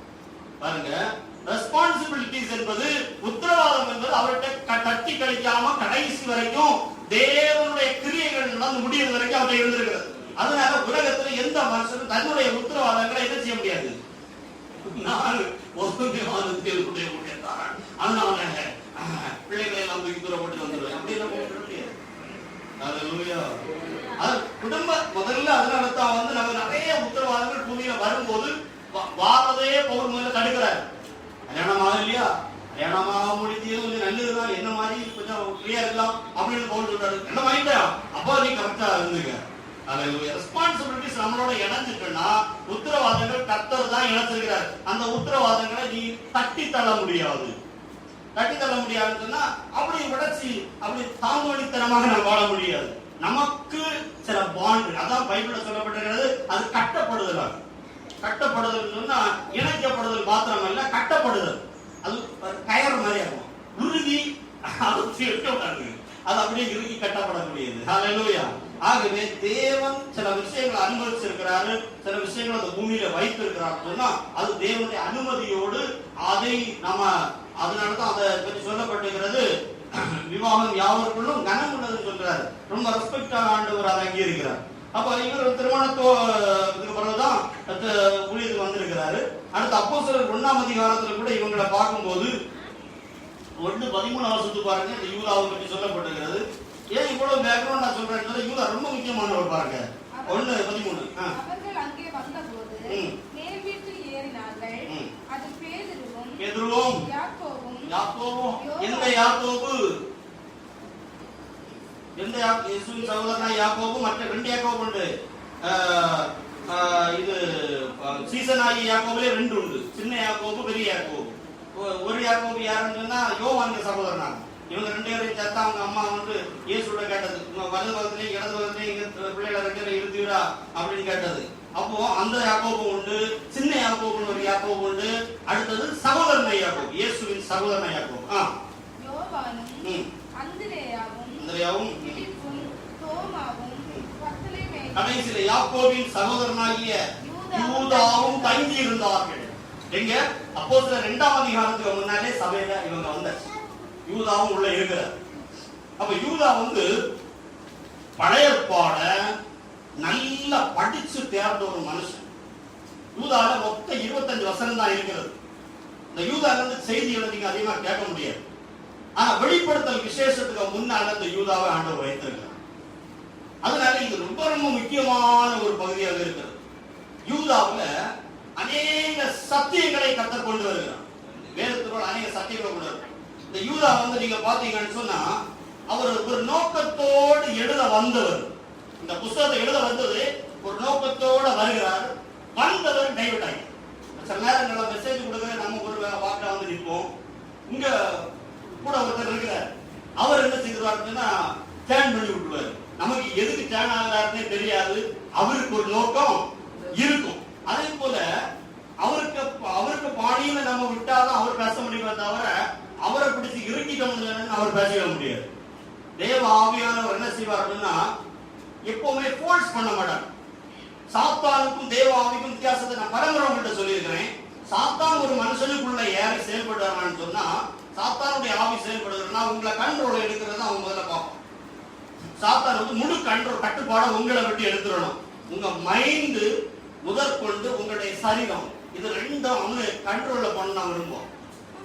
Speaker 1: பாருங்க. ரெஸ்பான்சிபிலிட்டிஸ் என்பது, உத்தரவாதம் என்பது அவர்கிட்ட தட்டி கழிக்காம கடைசி வரைக்கும் தேவனுடைய கிரியைகள் நடந்து முடியும் வரைக்கும் அவரை இருந்திருக்கிறது. அதனால உலகத்துல எந்த மனுஷனும் தன்னுடைய உத்தரவாதங்களை என்ன செய்ய முடியாது. நான் அதனால பிள்ளைகளை எல்லாம் தூக்கி தூர போட்டு வந்துடுவேன் அப்படின்னு முடியாது. குடும்ப முதல்ல அதனாலதான் வந்து நம்ம நிறைய உத்தரவாதங்கள் பூமியில வரும்போது வாரதே பவுல் முதல்ல தடுக்கிறாரு. கல்யாணமாக இல்லையா, கல்யாணமாக முடிஞ்சது கொஞ்சம் நல்லதுதான், என்ன மாதிரி கொஞ்சம் ஃப்ரீயா இருக்கலாம் அப்படின்னு பவுல் சொல்றாரு. என்ன வாங்கிட்டா அப்போ நீ கரெக்டா இருந்துங்க. ரெஸ்பான்சிபிலிட்டிஸ் நம்மளோட இணைஞ்சிட்டுன்னா உத்தரவாதங்கள் கர்த்தர் தான் இணைச்சிருக்கிறார். அந்த உத்தரவாதங்களை நீ தட்டி தள்ள முடியாது. தட்டி தள்ள முடியாதுன்னு சொன்னா அப்படி உடைச்சி அப்படி தாங்குவடித்தனமாக நம்ம வாழ முடியாது. நமக்கு சில பாண்ட், அதான் பைபிள்ல சொல்லப்பட்டிருக்கிறது, அது கட்டப்படுதல். கட்டப்படுதல் சொன்னா இணைக்கப்படுதல் மாத்திரம் அல்ல, கட்டப்படுதல். அது கயர் மாதிரி ஆகும், உறுதி அது அப்படியே இறுதி கட்டப்படக்கூடியது. ஹல்லேலூயா. ஆகவே தேவன் சில விஷயங்களை அனுமதிச்சிருக்கிறாரு, சில விஷயங்களை அந்த பூமியில வைத்திருக்கிறார் சொன்னா அது தேவனுடைய அனுமதியோடு அதை நம்ம, அதனாலதான் அதை பற்றி சொல்லப்பட்டிருக்கிறது. விவாகம் யாவருக்குள்ளும் கனம் உள்ளதுன்னு சொல்றாரு. ரொம்ப ரெஸ்பெக்டான ஆண்டவர் அதை அங்கீகரிக்கிறார். அப்ப இவர் திருமணத்துக்கு பிறகுதான் ஊழியத்துக்கு வந்திருக்கிறாரு. அடுத்து அப்போஸ்தலர் 1ஆம் அதிகாரத்துல கூட இவங்களை பார்க்கும்போது 1:13 பாருங்க, இந்த யூதாவை பற்றி சொல்லப்பட்டிருக்கிறது. ஏன் இவ்வளவு பேக்ரவுண்ட் நான் சொல்றேன், யூதா ரொம்ப முக்கியமானவர் பாருங்க. 1:13
Speaker 2: அவர்கள் அங்கே வந்தபோது மேல் வீட்டில் ஏறினார்கள். அது
Speaker 1: பேதுருவும் யாக்கோபும். எந்த யாக்கோபு? எந்த இயேசுவின் சகோதரனா யாக்கோபு, மற்ற 2 யாக்கோபு உண்டு. இது சீசன் ஆகிய யாக்கோபுல 2 உண்டு, சின்ன யாக்கோபு, பெரிய யாக்கோபு. ஒரு யாக்கோபு யாருன்னு சொன்னா யோவான் சகோதரனா. இவங்க 2 பேரையும் சேர்த்தா அவங்க அம்மா வந்து இயேசுட கேட்டது, வலது பக்கத்துலயும் இடது பக்கத்துலயும் எங்க பிள்ளைகளை 2 பேரும் இருந்துடா அப்படின்னு கேட்டது. அப்போ அந்த யாக்கோபு உண்டு, சின்ன யாக்கோபுன்னு ஒரு யாக்கோபு உண்டு. அடுத்தது சகோதரனை யாக்கோபு, இயேசுவின் சகோதரனை யாக்கோபு. அந்திரேயாவும் கடைசியில யாக்கோபின் சகோதரனாகிய யூதாவும் தங்கி இருந்தார்கள். எங்க? அப்போஸ்தலர் 2ஆம் அதிகாரத்துக்கு முன்னாலே சபையில இவங்க வந்தாச்சு. யூதாவும் உள்ள இருக்கிறார். அப்ப யூதா வந்து பழைய ஏற்பாட நல்லா படிச்சு தேர்ந்த ஒரு மனுஷன். யூதால மொத்தம் 25 வசனம் தான் இருக்கிறது. இந்த யூதால இருந்து செய்திகளை நீங்க அதிகமா கேட்க முடியாது. ஆனா வெளிப்படுத்தல் விசேஷத்துக்கு முன்னால இந்த யூதாவை ஆண்டவர் வைத்திருக்கிறார். அதனால இது ரொம்ப ரொம்ப முக்கியமான ஒரு பகுதியாக இருக்கிறது. யூதாவுல அநேக சத்தியங்களை கர்த்தர் கொண்டு வருகிறார். வேதத்தினோட அநேக சத்தியங்களை கொண்டு வருகிறார். இந்த யூதா வந்து நீங்க பாத்தீங்கன்னு சொன்னா அவர் ஒரு நோக்கத்தோடு எழுத வந்தவர். இந்த புத்தகத்தை எழுத வந்தது ஒரு நோக்கத்தோட வருகிறார். வந்தவர் டைவர்ட் ஆகி சில நேரங்களில் மெசேஜ் கொடுக்க நம்ம ஒரு வாக்கில வந்து நிற்போம். இங்க கூட ஒருத்தர் இருக்கிறார், அவர் என்ன செய்வாருன்னா டேர்ன் பண்ணி விட்டுருவாரு. நமக்கு எதுக்கு டேர்ன் ஆகிறாருன்னே தெரியாது. அவருக்கு ஒரு நோக்கம் இருக்கும். அதே போல அவருக்கு பாணியில நம்ம விட்டாதான் அவர் பேச முடியுமே தவிர அவரை பிடிச்சி இறுக்கிட்டோம்னு அவர் பேசவே முடியாது. தேவ ஆவியானவர் என்ன செய்வார் அப்படின்னா எப்பவுமே ஃபோர்ஸ் பண்ண மாட்டார். சாத்தானுக்கும் தேவ ஆவிக்கும் வித்தியாசத்தை நான் பரம்பரை சொல்லியிருக்கிறேன். சாத்தான் ஒரு மனுஷனுக்குள்ள ஏறி செயல்படுறான்னு சொன்னா, சாத்தானுடைய ஆவி செயல்படுறதுன்னா உங்களை கண்ட்ரோல் எடுக்கிறது அவங்க முதல்ல பார்ப்போம். சாத்தான் வந்து முழு கண்ட்ரோல் கட்டுப்பாட உங்களை விட்டு எடுத்துடணும். உங்க மைண்டு முதற்கொண்டு உங்களுடைய சரீரம் இது 2 அவனு கண்ட்ரோல்ல பண்ண விரும்புவோம்.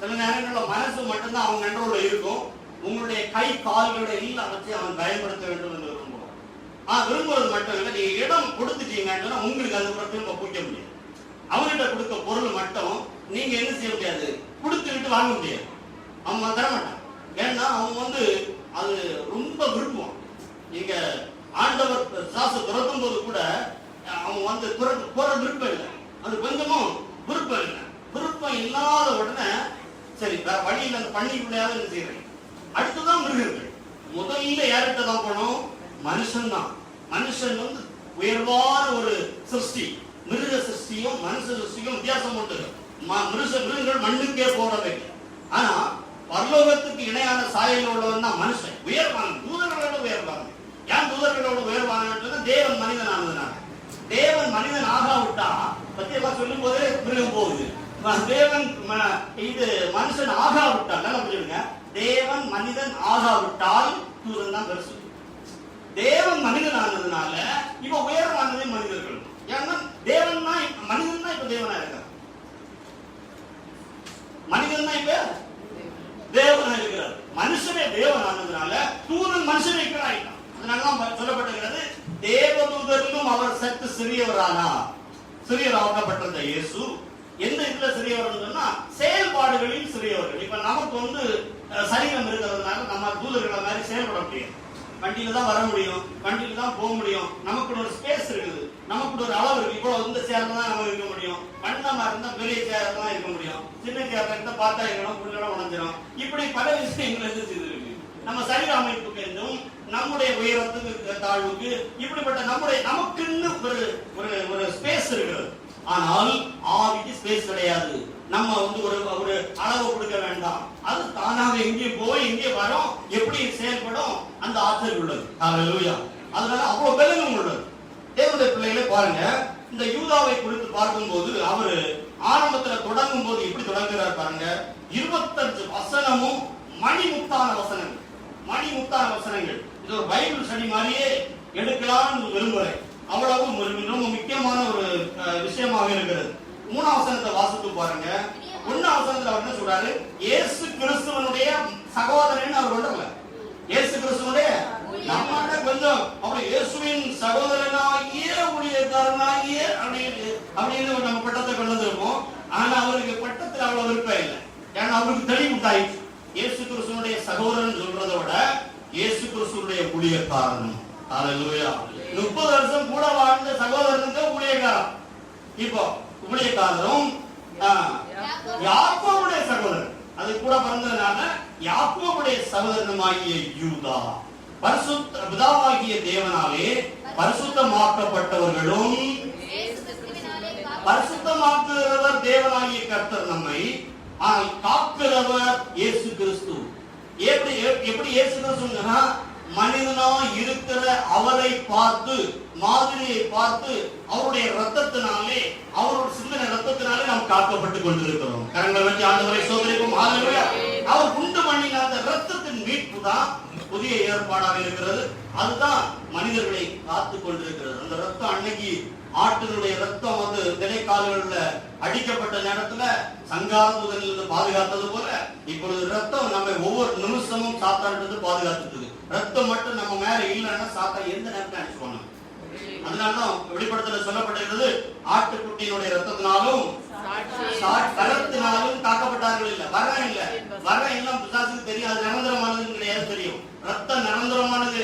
Speaker 1: சில நேரங்கள்ல மனசு மட்டும்தான் அவங்க கண்ட்ரோல்ல இருக்கும். உங்களுடைய கை கால்களை எல்லாம் வச்சு அவன் பயன்படுத்த வேண்டும் என்று விரும்புவான். விரும்புவது மட்டும் இல்லை, நீங்க இடம் கொடுத்துட்டீங்கன்னா உங்களுக்கு அது திரும்ப பூக்க முடியாது. அவங்ககிட்ட கொடுத்த பொருள் மட்டும் நீங்க என்ன செய்ய முடியாது, கொடுத்து விட்டு வாங்க முடியாது. அவன் தரமாட்டான். ஏன்னா அவன் அது ரொம்ப விரும்புவான். நீங்க ஆண்டவர் சாச துரத்தும் போது கூட அவன் போற விருப்பம் இல்லை, அது கொஞ்சமும் விருப்பம் இல்லை. விருப்பம் இல்லாத உடனே சரி வேற வழியில் அந்த பண்ணிக்குள்ளையாவது என்ன செய்யறேன். அடுத்துதான் மிருகங்கள். முதல்ல யார்கிட்ட தான் போனோம், மனுஷன் தான். மனுஷன் உயர்வான ஒரு சிருஷ்டி. மிருக சிருஷ்டியும் மனுஷ சிருஷ்டியும் வித்தியாசம் உண்டு. மிருகங்கள் மண்ணுக்கே போறவை. ஆனா பரலோகத்துக்கு இணையான சாயல் உள்ளவன் தான் மனுஷன். உயர்வான தூதர்களோட உயர்வாங்க. ஏன் தூதர்களோட உயர்வான தேவன் மனிதன் ஆனதுனால. தேவன் மனிதன் ஆகாவிட்டா பத்தியமா சொல்லும் போதே மிருகம் போகுது. தேவன் இது மனுஷன் ஆகாவிட்டால் நல்லா புரியுங்க. தேவன் மனிதன் ஆகாவிட்டால் தூதன் தான் பெருசு. தேவன் மனிதன் ஆனதுனால இப்ப உயர்வானதே மனிதர்கள். ஏன்னா தேவன் தான் மனிதன் தான் இப்ப தேவனா இருக்கார். மனிதன் தான் இப்ப தேவனா இருக்கிறார். மனுஷனே தேவன் ஆனதுனால தூதன் மனுஷனை ஆயிட்டான். அதனாலதான் சொல்லப்பட்டிருக்கிறது, தேவதூதரிலும் அவர் சற்று சிறியவரானா. சிறியவராக்கப்பட்டிருந்த இயேசு எந்த இதுல சிறியவர் சொன்னா செயல்பாடுகளில் சிறியவர்கள். இப்ப நமக்கு சரீரம் இருக்கிறதுனால நம்ம தூதர்களை மாதிரி செயல்பட முடியும். வண்டியில தான் வர முடியும், வண்டியில தான் போக முடியும். நமக்கு ஒரு ஸ்பேஸ் இருக்குது, நமக்கு ஒரு அளவு இருக்கு. இப்போ இந்த சேர்ல தான் நம்ம இருக்க முடியும். கண்ணமா இருந்தா பெரிய சேர்ல தான் இருக்க முடியும். சின்ன சேர்ல இருந்தா பார்த்தா இருக்கணும், புள்ளடம் உடஞ்சிடும். இப்படி பல விஷயங்கள் இருக்கு. நம்ம சரீர அமைப்புக்கு என்றும் நம்முடைய உயரத்துக்கு தாழ்வுக்கு இப்படிப்பட்ட நமக்குன்னு ஒரு ஸ்பேஸ் இருக்கிறது. ஆனால் ஆவிக்கு ஸ்பேஸ் கிடையாது. நம்ம ஒரு அளவு கொடுக்க வேண்டாம். அது தானாக எங்கே போய் எங்கே வரும், எப்படி செயல்படும், அந்த ஆற்றல் உள்ளது. ஹல்லேலூயா. அதனால அவ்வளவு பலனும் உள்ளது. தேவனுடைய பிள்ளைகளை பாருங்க, இந்த யூதாவை குறித்து பார்க்கும்போது அவரு ஆரம்பத்துல தொடங்கும் போது எப்படி தொடங்குகிறார் பாருங்க. 25 வசனமும் மணிமுத்தான வசனங்கள். மணிமுத்தான வசனங்கள். இது ஒரு பைபிள் ஸ்டடி மாதிரியே எடுக்கலாம்னு விரும்புறேன். அவ்வளவு ரொம்ப முக்கியமான ஒரு விஷயமாக இருக்கிறது. 3ஆம் வசனத்தை வாசித்து பாருங்க. 1ஆம் வசனத்துல அவர் என்ன சொல்றாரு, இயேசு கிறிஸ்துவனுடைய சகோதரன் அவர் சொல்றல. இயேசு கிறிஸ்துவனுடைய நம்ம கொஞ்சம் அவர் இயேசுவின் சகோதரனாகிய ஊழியக்காரனாகிய அப்படின்னு நம்ம பட்டத்தை கொண்டு வந்திருப்போம். ஆனா அவருக்கு பட்டத்தில் அவ்வளவு விருப்பம் இல்லை. ஏன்னா அவருக்கு தெளிவு உண்டாயிடுச்சு. இயேசு கிறிஸ்துவனுடைய சகோதரன் சொல்றதை விட இயேசு கிறிஸ்துவனுடைய ஊழியக்காரன். ஹல்லேலூயா. 30 வருஷம் கூட வாழ்ந்த சகோதரனுக்கு ஊழியக்காரன். இப்போ ஊழியக்காரரும் யாக்கோபுடைய சகோதரன், அது கூட பிறந்ததுனால யாக்கோபுடைய சகோதரனாகிய யூதா. பரிசுத்த பிதாவாகிய தேவனாலே பரிசுத்தமாக்கப்பட்டவர்களும், பரிசுத்தமாக்குகிறவர் தேவனாகிய கர்த்தர் நம்மை, ஆனால் காக்கிறவர் இயேசு கிறிஸ்து. எப்படி இயேசு கிறிஸ்துன்னா மனிதனா இருக்கிற அவரை பார்த்து, மாதிரியை பார்த்து, அவருடைய ரத்தத்தினாலே, அவருடைய சிந்தனை ரத்தத்தினாலே நாம் காக்கப்பட்டுக் கொண்டிருக்கிறோம். கரங்களை வச்சு ஆண்டவரை சோதரிப்போம். ஹல்லேலூயா. அவர் உண்டு பண்ணின அந்த ரத்தத்தின் மீட்பு தான் புதிய ஏற்பாடாக இருக்கிறது. அதுதான் மனிதர்களை காத்துக் கொண்டிருக்கிறது. அந்த ரத்தம் அன்னைக்கு ஆட்டினுடைய ரத்தம் திணைக்கால்கள்ல அடிக்கப்பட்ட நேரத்துல சங்காரத்துதலில் பாதுகாத்தது போல இப்பொழுது ரத்தம் நம்ம ஒவ்வொரு நிமிஷமும் சாத்தான்றது பாதுகாத்துட்டு. ரத்தம் மட்டும் நம்ம மேல இல்லைன்னா சாத்தா எந்த நேரத்தை அடிச்சுக்கணும். அதனாலதான் வெளிப்படத்துல சொல்லப்பட்டிருக்கிறது, ஆட்டுக்குட்டியினுடைய ரத்தத்தினாலும் கரத்தினாலும் காக்கப்பட்டார்கள். இல்ல வரம் இல்ல, வரம் எல்லாம் பிசாசுக்கு தெரியும். அது நிரந்தரமானது கிடையாது, தெரியும். ரத்தம் நிரந்தரமானது.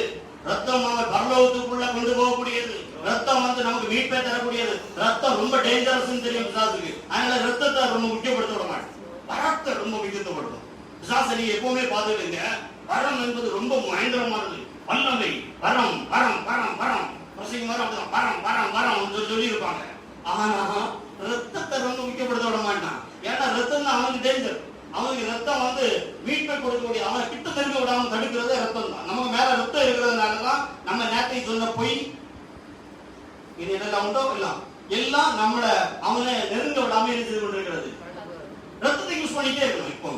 Speaker 1: ரத்தம் நம்ம பரலோகத்துக்குள்ள கொண்டு போகக்கூடியது. ரத்தம் நமக்கு மீட்பை தரக்கூடியது. ரத்தம் ரொம்ப டேஞ்சரஸ் தெரியும் பிசாசுக்கு. அதனால ரத்தத்தை ரொம்ப முக்கியப்படுத்த விட மாட்டேன், வரத்தை ரொம்ப முக்கியத்துவப்படுத்தும். பிசாசை நீங்க எப்பவுமே பார்த்துடுங்க. வரம் என்பது ரொம்ப பயங்கரமானது. வல்லமை, வரம் வரம் வரம் வரம் வரம் வரம் வரம் சொல்லி இருப்பாங்க. ஆனா ரத்தத்தை ரொம்ப முக்கியப்படுத்த விட மாட்டான். ஏன்னா ரத்தம் தான் அவனுக்கு டேஞ்சர். அவனுக்கு ரத்தம் மீட்பை கொடுக்கக்கூடிய, அவனை கிட்ட நெருங்க விடாம தடுக்கிறதே ரத்தம் தான். நம்ம மேல ரத்தம் இருக்கிறதுனாலதான் நம்ம நேற்றை சொன்ன பொய் இது என்னெல்லாம் உண்டோ எல்லாம் நம்மள அவனை நெருங்க விடாம செய்து கொண்டிருக்கிறது. ரத்தத்தை யூஸ் பண்ணிட்டே இருக்கணும். இப்போ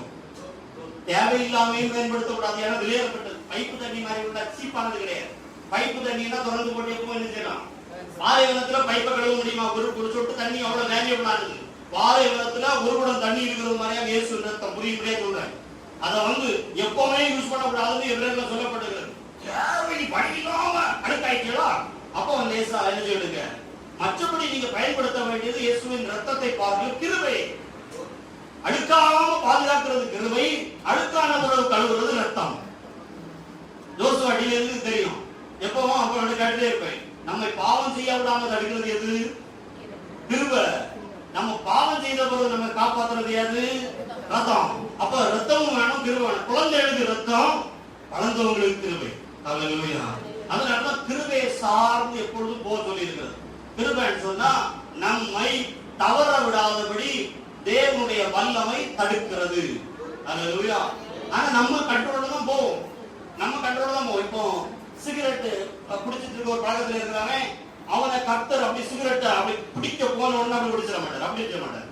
Speaker 1: தேவையில்லாமையும் பயன்படுத்த கூடாது. ஏன்னா விளையாடப்பட்டது பைப்பு தண்ணி மாதிரி உள்ள சீப்பானது கிடையாது. பைப்பு தண்ணினா திறந்து போட்டு எப்பவும் என்ன செய்யலாம், பாலைவனத்துல பைப்பை கழுவ முடியுமா? ஒரு சொட்டு தண்ணி அவ்வளவு வேல்யூபிள் ஆகுது. பாலைவனத்துல ஒரு குடம் தண்ணி இருக்கிறது மாதிரியா இயேசு ரத்தம் புரியும்படியா சொல்றேன். அதை எப்பவுமே யூஸ் பண்ணக்கூடாதுன்னு எபிரேயர்ல சொல்லப்பட்டிருக்கிறது. தேவை படிக்காம அழுக்காய்ச்சலா அப்போ லேசா என்ன செய்யுங்க. மற்றபடி நீங்க பயன்படுத்த வேண்டியது இயேசுவின் ரத்தத்தை பார்க்க கிருபை. அழுக்காம பாதுகாக்கிறது கிருபை, அழுக்கான உறவு கழுவுறது ரத்தம். ஜோசு அடியிலிருந்து தெரியும். எப்பவும் அப்ப கேட்டுட்டே இருப்பேன். நம்மை பாவம் செய்ய விடாம தடுக்கிறது எது? கிருபை. நம்ம பாவம் செய்த போது நம்ம காப்பாற்றுறது எது? ரத்தம். அப்ப ரத்தமும் வேணும், கிருபை வேணும். குழந்தைகளுக்கு ரத்தம், வளர்ந்தவங்களுக்கு கிருபை. ஹல்லேலூயா. அதனாலதான் கிருபையை சார்ந்து எப்பொழுதும் போக சொல்லி இருக்கிறது. கிருபைன்னு சொன்னா நம்மை தவற விடாதபடி தேவனுடைய வல்லமை தடுக்கிறது. ஹல்லேலூயா. ஆனா நம்ம கண்ட்ரோல்ல தான் போவோம். நம்ம கண்ட்ரோல்ல தான் போவோம். இப்போ சிகரெட் குடிச்சிட்டு இருக்க ஒரு பழக்கத்துல இருக்கிறாங்க. அவனை கர்த்தர் அப்படி சிகரெட் அப்படி பிடிக்க போன உடனே அப்படி குடிச்சிட மாட்டார், அப்படி இருக்க மாட்டார்.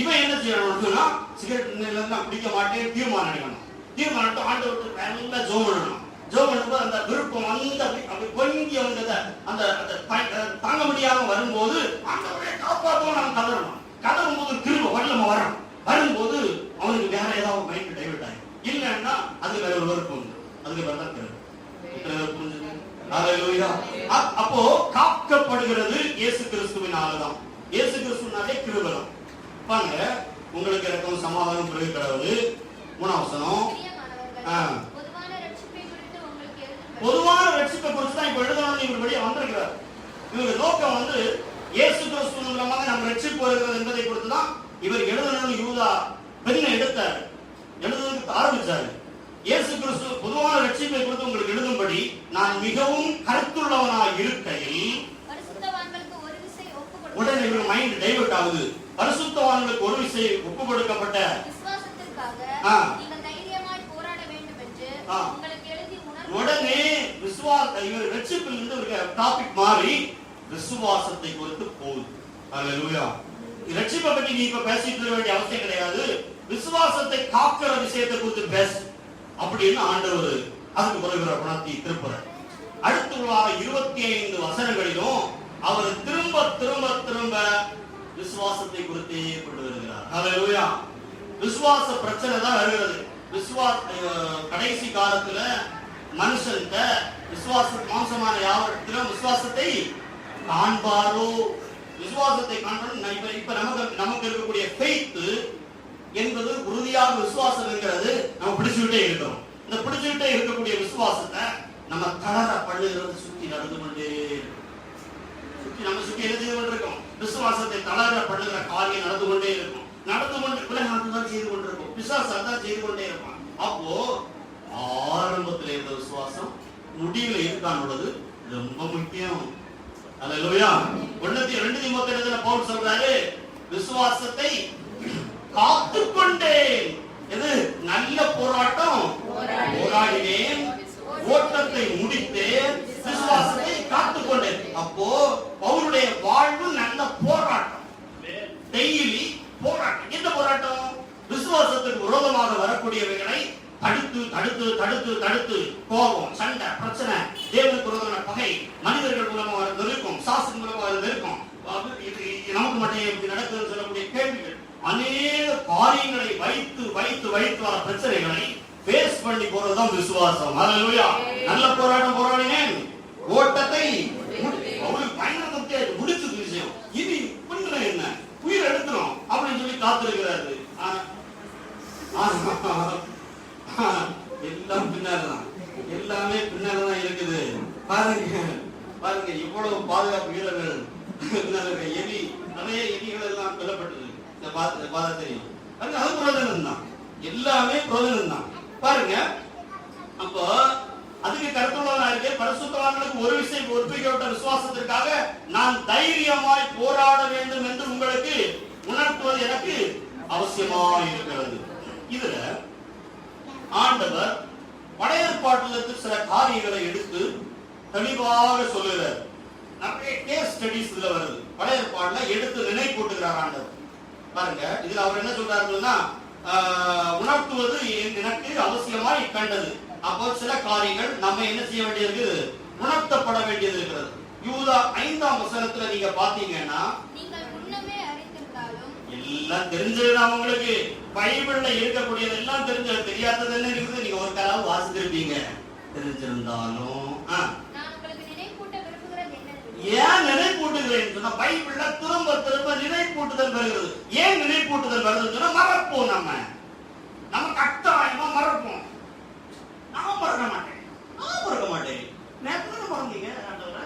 Speaker 1: இவன் என்ன செய்யணும்னா சிகரெட் நான் பிடிக்க மாட்டேன் தீர்மானம் எடுக்கணும். தீர்மானம் ஆண்டவருக்கு நல்லா ஜோம் பண்ணணும். ஜோம் பண்ணும்போது அந்த விருப்பம் அப்படி கொஞ்சம் அந்த தாங்க முடியாம வரும்போது ஆண்டவரை காப்பாற்றவும் நம்ம கதறணும். கதறும் போது கிருபை வல்லமை வரணும். வரும்போது அவனுக்கு வேற ஏதாவது மைண்ட் டைவர்ட் ஆகும். இல்லைன்னா அது வேற ஒரு வெறுப்பு உண்டு. அதுக்கு வேற தான் அப்போ காக்கப்படுகிறது இயேசு கிறிஸ்துவினாலதான். இயேசு கிறிஸ்துவினாலே கிருபை. பாருங்க, உங்களுக்கு இரக்கம் சமாதானம் பிறகு கடவுள். 3ஆம் வசனம். பொதுவான ரட்சிப்பை குறித்து தான் இப்ப எழுதணும்னு இவர் வெளியே வந்திருக்கிறார். இவங்க நோக்கம் இயேசு கிறிஸ்து மூலமாக நம்ம ரட்சிப்பு வருகிறது என்பதை குறித்து தான் இவர் எழுதணும்னு யூதா பெண்ணை எடுத்தார், எழுதுவதற்கு ஆரம்பிச்சாரு. இயேசு கிறிஸ்து பொதுவான ரட்சிப்பை குறித்து உங்களுக்கு எழுதும்படி நான் மிகவும் கருத்துள்ளவனாக இருக்கையில் உடனே இவர் மைண்ட் டைவர்ட் ஆகுது. பரிசுத்தவான்களுக்கு ஒரு விசை ஒப்பு கொடுக்கப்பட்ட உடனே இவர் ரட்சிப்பில் இருந்து ஒரு டாபிக் மாறி விசுவாசத்தை குறித்து போகுது. ஹல்லேலூயா. ரட்சிப்பை பற்றி நீ இப்ப பேசிட்டு இருக்க வேண்டிய அவசியம் கிடையாது. விசுவாசத்தை காக்கிற விஷயத்தை குறித்து பேசு அப்படின்னு ஆண்டவர் அதுக்கு பிறகு குணத்தை திருப்புறார். அடுத்து 25 வசனங்களிலும் அவர் திரும்ப திரும்ப திரும்ப விசுவாசத்தை குறித்து கொண்டு வருகிறார். ஹல்லேலூயா. விசுவாச பிரச்சனை தான் வருகிறது. கடைசி காலத்துல மனுஷன்கிட்ட விசுவாச மாம்சமான யாவரிடத்திலும் விசுவாசத்தை காண்பாரோ, விசுவாசத்தை காண்பாரோ. இப்ப நமக்கு இருக்கக்கூடிய ஃபெய்த் என்பது உறுதியாக விசுவாசம் என்கிறது நம்ம பிடிச்சுக்கிட்டே இருக்கிறோம். இந்த பிடிச்சுக்கிட்டே இருக்கக்கூடிய விசுவாசத்தை நம்ம தளர பண்ணுகிறது சுற்றி நடந்து கொண்டே என்ன செய்து கொண்டிருக்கோம். விசுவாசத்தை தளர பண்ணுகிற காரியம் நடந்து கொண்டே இருக்கும். நடந்து கொண்டு செய்து கொண்டிருக்கும். விசுவாசம் தான் செய்து கொண்டே இருப்பான். அப்போ ஆரம்பத்தில் இருந்த விசுவாசம் முடிவில் இருக்கானது ரொம்ப முக்கியம். அல்லேலூயா. 2 தீமோத்தேயுல பவுல் சொல்றாரு, விசுவாசத்தை காத்துக்கொண்டேன். இது நல்ல போராட்டம் போராடினேன், ஓட்டத்தை முடித்தேன், விசுவாசத்தை காத்துக்கொண்டேன். அப்போ பவுலுடைய வாழ்வு நல்ல போராட்டம், டெய்லி போராட்டம். எந்த போராட்டம்? விசுவாசத்துக்கு விரோதமாக வரக்கூடியவைகளை தடுத்து தடுத்து தடுத்து தடுத்து கோபம், சண்டை, பிரச்சனை, தேவனுக்கு விரோதமான பகை, மனிதர்கள் மூலமாக இருக்கும், சாஸ்திரம் மூலமாக இருக்கும், நமக்கு மட்டும் எப்படி நடக்குதுன்னு சொல்லக்கூடிய கேள்விகள், அநேக காரியங்களை வைத்து வைத்து வைத்து வர பிரச்சனைகளை பேஸ் பண்ணி போறதுதான் விசுவாசம். ஹல்லேலூயா. நல்ல போராட்டம் போராடினேன், ஓட்டத்தை பயணத்தை முடிச்சது விஷயம். இது பின்ன என்ன உயிர் எடுத்துரும் அப்படின்னு சொல்லி காத்திருக்கிறாரு. எல்லாம் பின்னால்தான், எல்லாமே பின்னால்தான் இருக்குது. பாருங்க பாருங்க, இவ்வளவு பாதுகாப்பு வீரர்கள் எலி, நிறைய எலிகள் எல்லாம் கொல்லப்பட்டது. பாதா தெரியும். அது புரோஜனம் தான், எல்லாமே புரோஜனம் தான். பாருங்க, அப்போ அதுக்கு கருத்துள்ளவனா இருக்கு. பரிசுத்தவான்களுக்கு ஒரு விஷயம் ஒப்பிக்கப்பட்ட விசுவாசத்திற்காக நான் தைரியமாய் போராட வேண்டும் என்று உங்களுக்கு உணர்த்துவது எனக்கு அவசியமாய் இருக்கிறது. இதுல ஆண்டவர் பழைய ஏற்பாட்டிலிருந்து சில காரியங்களை எடுத்து தெளிவாக சொல்லுகிறார். நிறைய கேஸ் ஸ்டடிஸ் இதுல வருது. பழைய ஏற்பாடுல எடுத்து நினைப்பூட்டுகிறார் ஆண்டவர். பாருங்க, இதுல அவர் என்ன சொல்றாருன்னா, உணர்த்துவது எனக்கு அவசியமாய் கண்டது. அப்போ சில காரியங்கள் நம்ம என்ன செய்ய வேண்டியது, உணர்த்தப்பட வேண்டியது இருக்கிறது. யூதா 5ஆம் வசனத்துல நீங்க பாத்தீங்கன்னா, எல்லாம் தெரிஞ்சதுதான் உங்களுக்கு. பைபிள்ல இருக்கக்கூடியது எல்லாம் தெரிஞ்சது. தெரியாதது என்ன இருக்குது? நீங்க ஒரு காலம் வாசித்திருப்பீங்க. தெரிஞ்சிருந்தாலும் ஏன் நினைப்பூட்டுகிறேன் சொன்னா, பைபிள்ல திரும்ப திரும்ப நினைப்பூட்டுதல் வருகிறது. ஏன் நினைப்பூட்டுதல் வருதுன்னு சொன்னா, மறப்போம். நம்ம கட்டாயமா மறப்போம். நான் மறக்க மாட்டேன். நேற்று மறந்தீங்க ஆண்டவரை,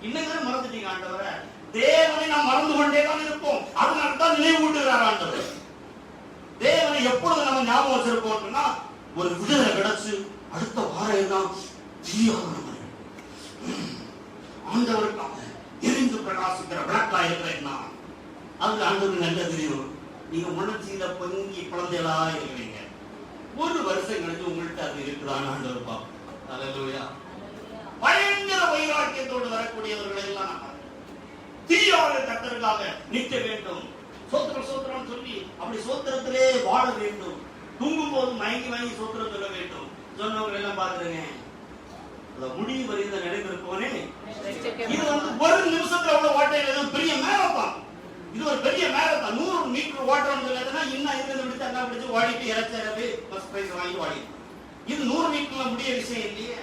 Speaker 1: இன்னைக்கு மறந்துட்டீங்க ஆண்டவரை. தேவனை நாம் மறந்து கொண்டே தான் இருப்போம். அதனால தான் நினைவூட்டுகிறார் ஆண்டவர். தேவனை எப்பொழுது நம்ம ஞாபகம் வச்சிருப்போம்னா, ஒரு விடுதலை கிடைச்சு அடுத்த வாரம் தான் ஆண்டவருக்காக எரிந்து பிரகாசிக்கிற விளக்கா இருக்கிறேன் நான். அது ஆண்டவருக்கு நல்ல தெரியும். நீங்க உணர்ச்சியில பொங்கி குழந்தைகளா இருக்கிறீங்க. ஒரு வருஷம் கழிச்சு உங்கள்கிட்ட அது இருக்குதான்னு ஆண்டவர் பாப்போம். அல்லேலூயா. பயங்கர வைராக்கியத்தோடு வரக்கூடியவர்கள் எல்லாம் தீயாக கர்த்தருக்காக நிற்க வேண்டும். சோத்திரம் சொல்லி அப்படி சோத்திரத்திலே வாழ வேண்டும். தூங்கும் போது மயங்கி சோத்திரம் சொல்ல வேண்டும். சொன்னவங்க எல்லாம் பாத்துருங்க. முடிவு வரைந்த நினைவிருப்பவனே, இது ஒரு நிமிஷத்துல உள்ள ஓட்டையில பெரிய மேரத்தான். இது ஒரு பெரிய மேரத்தான். 100 மீட்டர் ஓட்டணும் சொன்னா இன்னும் இருந்து விட்டு அண்ணா பிடிச்சு ஓடிட்டு இறச்சாரு ஃபர்ஸ்ட் பிரைஸ் வாங்கி ஓடி. இது 100 மீட்டர்ல முடிய விஷயம் இல்லையே.